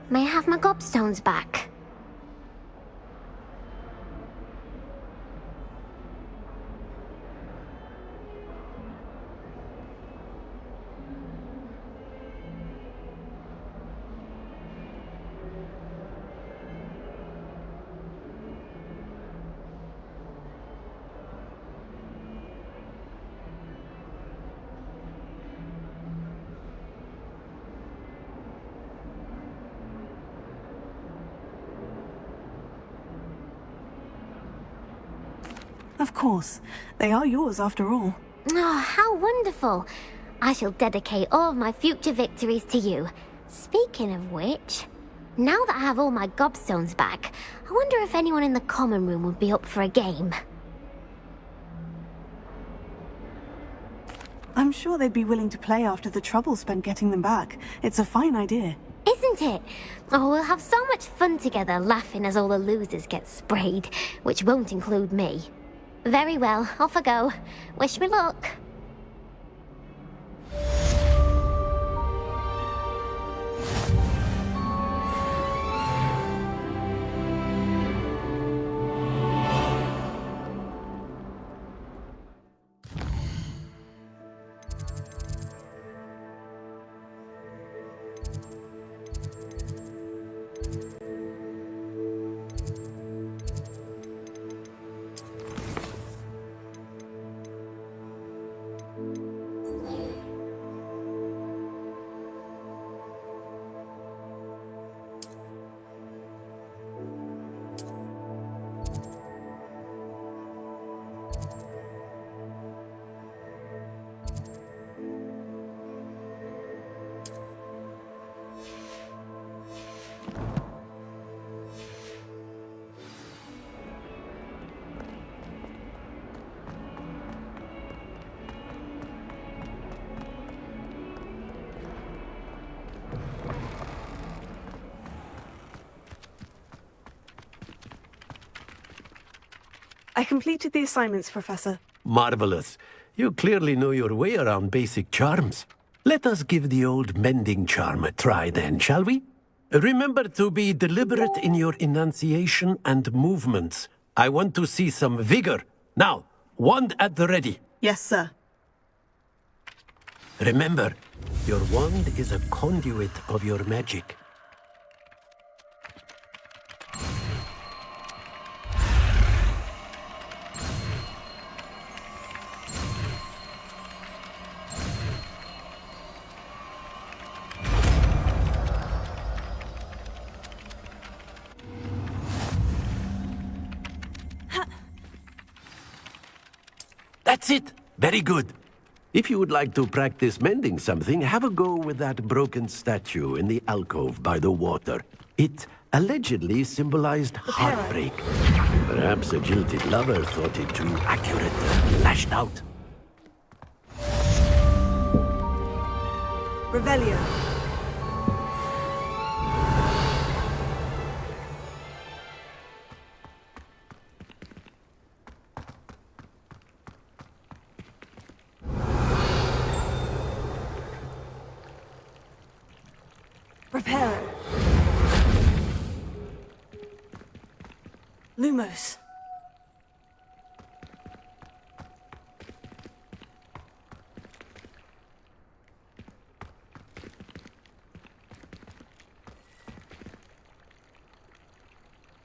may I have my gobstones back? Of course. They are yours after all. Oh, how wonderful. I shall dedicate all of my future victories to you. Speaking of which, now that I have all my gobstones back, I wonder if anyone in the common room would be up for a game. I'm sure they'd be willing to play after the trouble spent getting them back. It's a fine idea. Isn't it? Oh, we'll have so much fun together laughing as all the losers get sprayed, which won't include me. Very well, off I go. Wish me luck. I completed the assignments, Professor. Marvelous. You clearly know your way around basic charms. Let us give the old mending charm a try then, shall we? Remember to be deliberate in your enunciation and movements. I want to see some vigor. Now, wand at the ready. Yes, sir. Remember, your wand is a conduit of your magic. That's it! Very good. If you would like to practice mending something, have a go with that broken statue in the alcove by the water. It allegedly symbolized heartbreak. Perhaps a jilted lover thought it too accurate and lashed out. Revelio. Reparo. Lumos.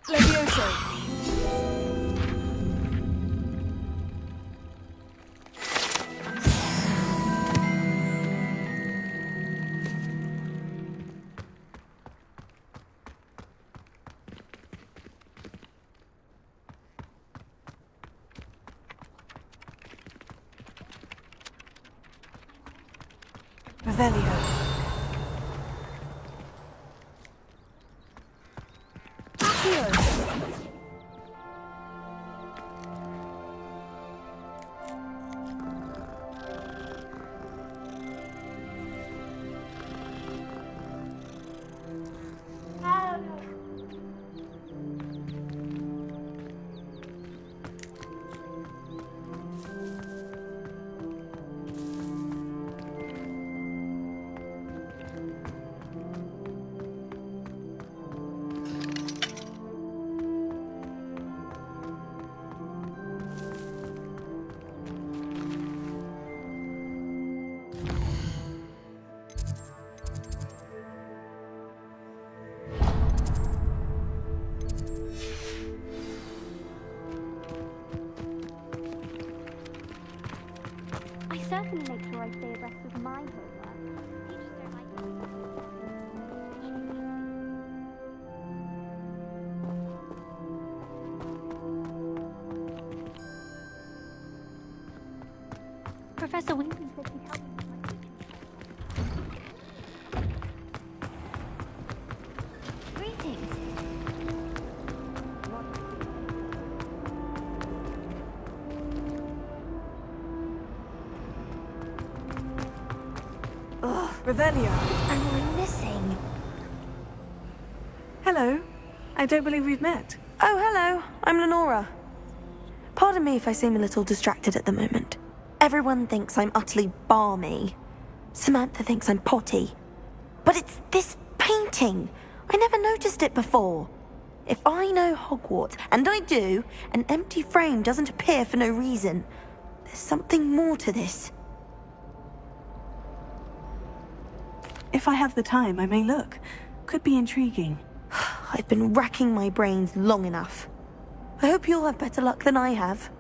Levioso. Revelio. I certainly make sure I stay abreast of my homework. Teachers don't like Professor Winkley said he'd help me with my teaching. Greetings. Revelio. And we're missing. Hello. I don't believe we've met. Oh, hello. I'm Lenora. Pardon me if I seem a little distracted at the moment. Everyone thinks I'm utterly balmy. Samantha thinks I'm potty. But it's this painting. I never noticed it before. If I know Hogwarts, and I do, an empty frame doesn't appear for no reason. There's something more to this. If I have the time, I may look. Could be intriguing. I've been racking my brains long enough. I hope you'll have better luck than I have.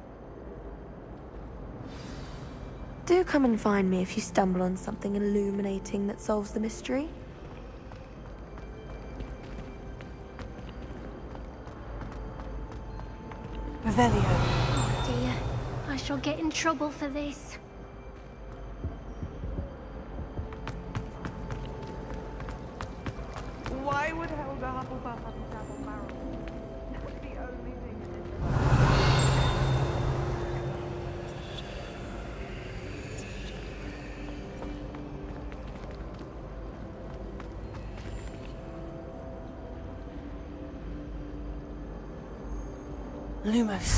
Do come and find me if you stumble on something illuminating that solves the mystery. Revelio. Oh dear. I shall get in trouble for this. Why would Helga Hufflepuff have a double barrel? That's the only thing in this. Lumos.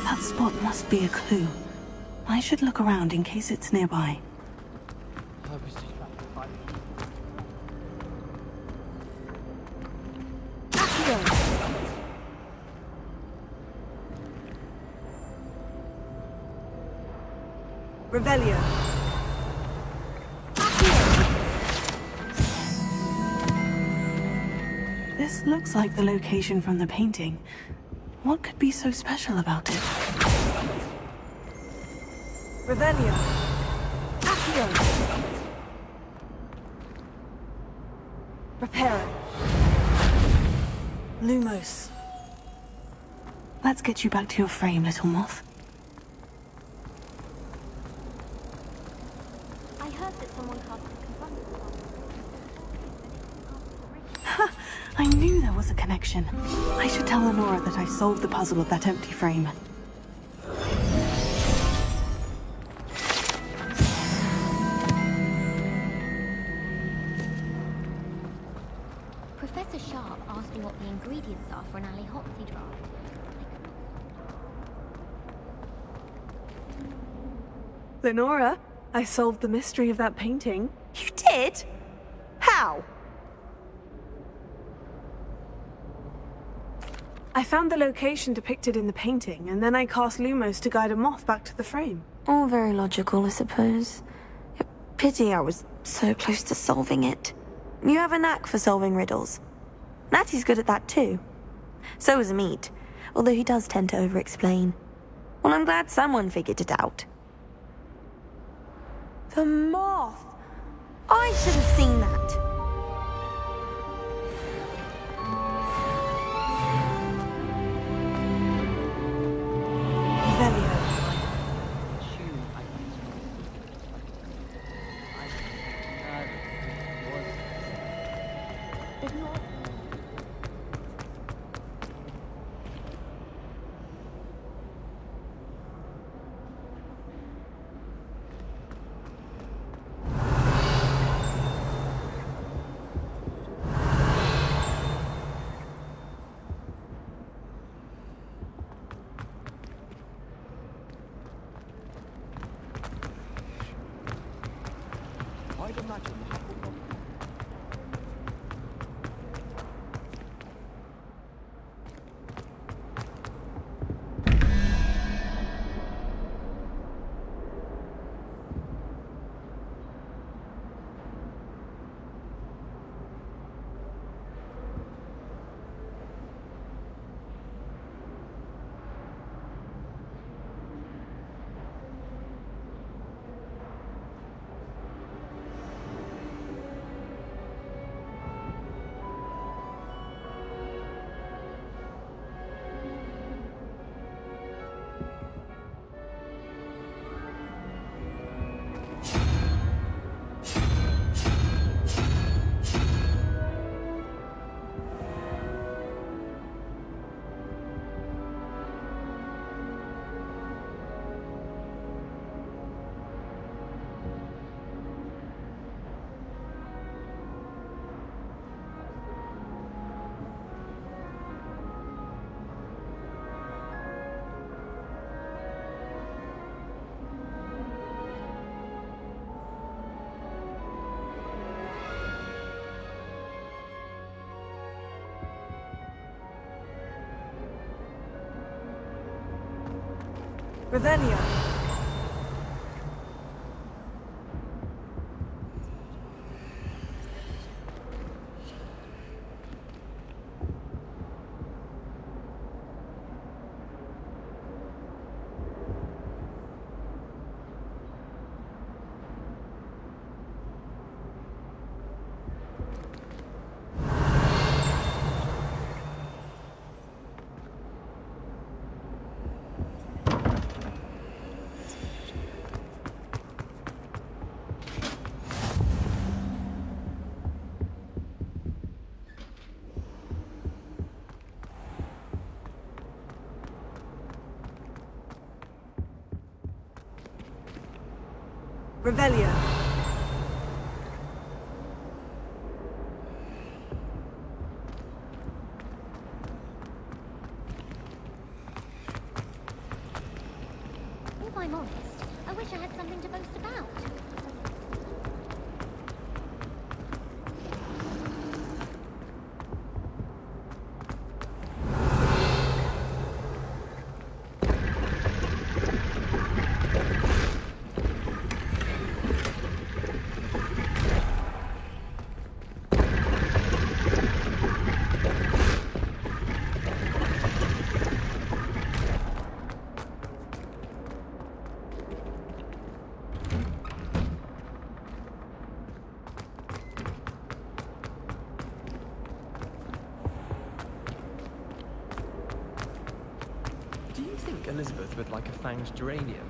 That spot must be a clue. I should look around in case it's nearby. Revelio. This looks like the location from the painting. What could be so special about it? Revelio. Accio. Reparo. Lumos. Let's get you back to your frame, little moth. I heard that someone cast a confronted Ha! I knew there was a connection. I should tell Lenora that I solved the puzzle of that empty frame. Professor Sharp asked me what the ingredients are for an alley-hopsy drop. Lenora, I solved the mystery of that painting. You did? How? I found the location depicted in the painting, and then I cast Lumos to guide a moth back to the frame. All very logical, I suppose. Pity I was so close to solving it. You have a knack for solving riddles. Natty's good at that too. So is Amit, although he does tend to over-explain. Well, I'm glad someone figured it out. The moth! I should have seen that. Revelio. Revelio. If I'm honest, I wish I had something to boast about. Do you think Elizabeth would like a fanged geranium?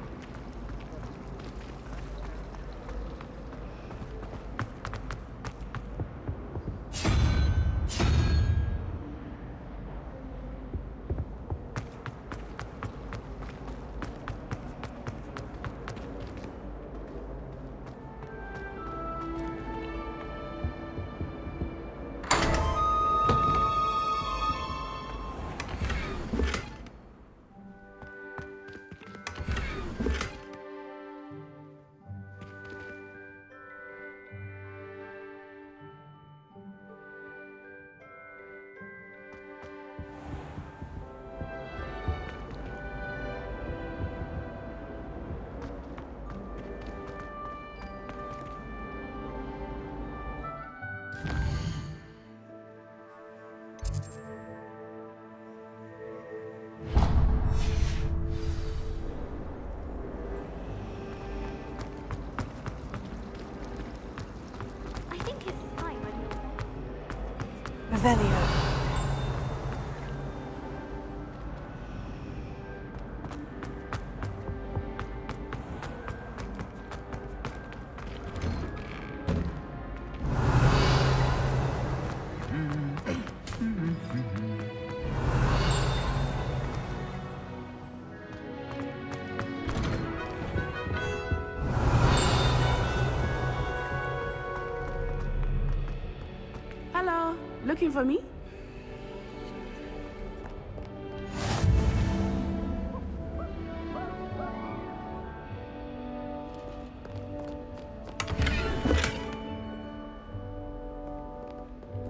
Revelio. Hello, looking for me?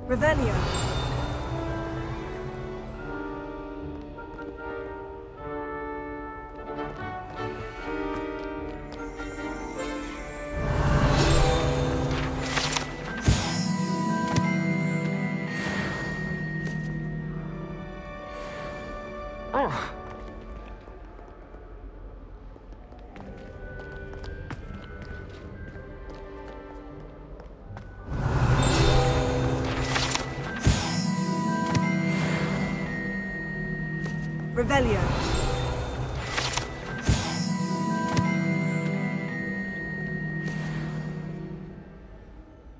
Revelio. Oh. Revelio.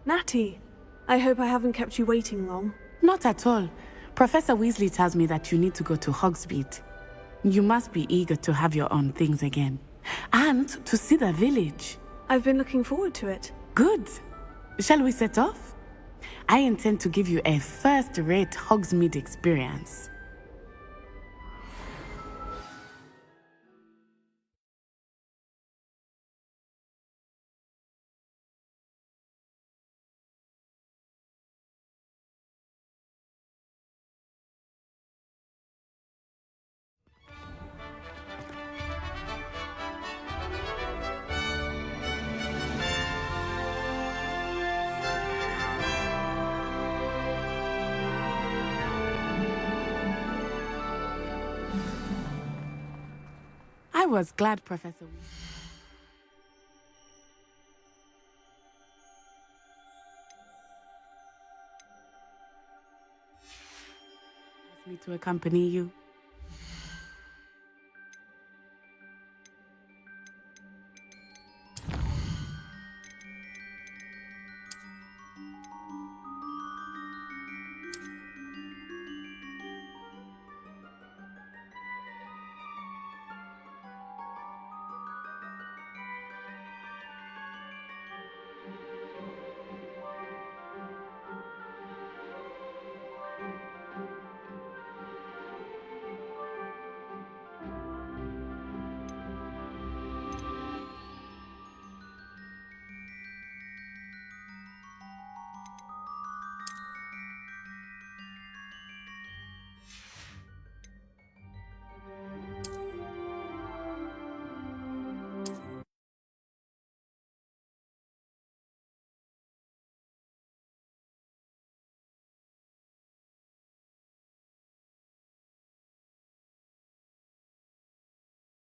Natty, I hope I haven't kept you waiting long. Not at all. Professor Weasley tells me that you need to go to Hogsmeade. You must be eager to have your own things again. And to see the village. I've been looking forward to it. Good. Shall we set off? I intend to give you a first-rate Hogsmeade experience. was glad Professor asked me to accompany you.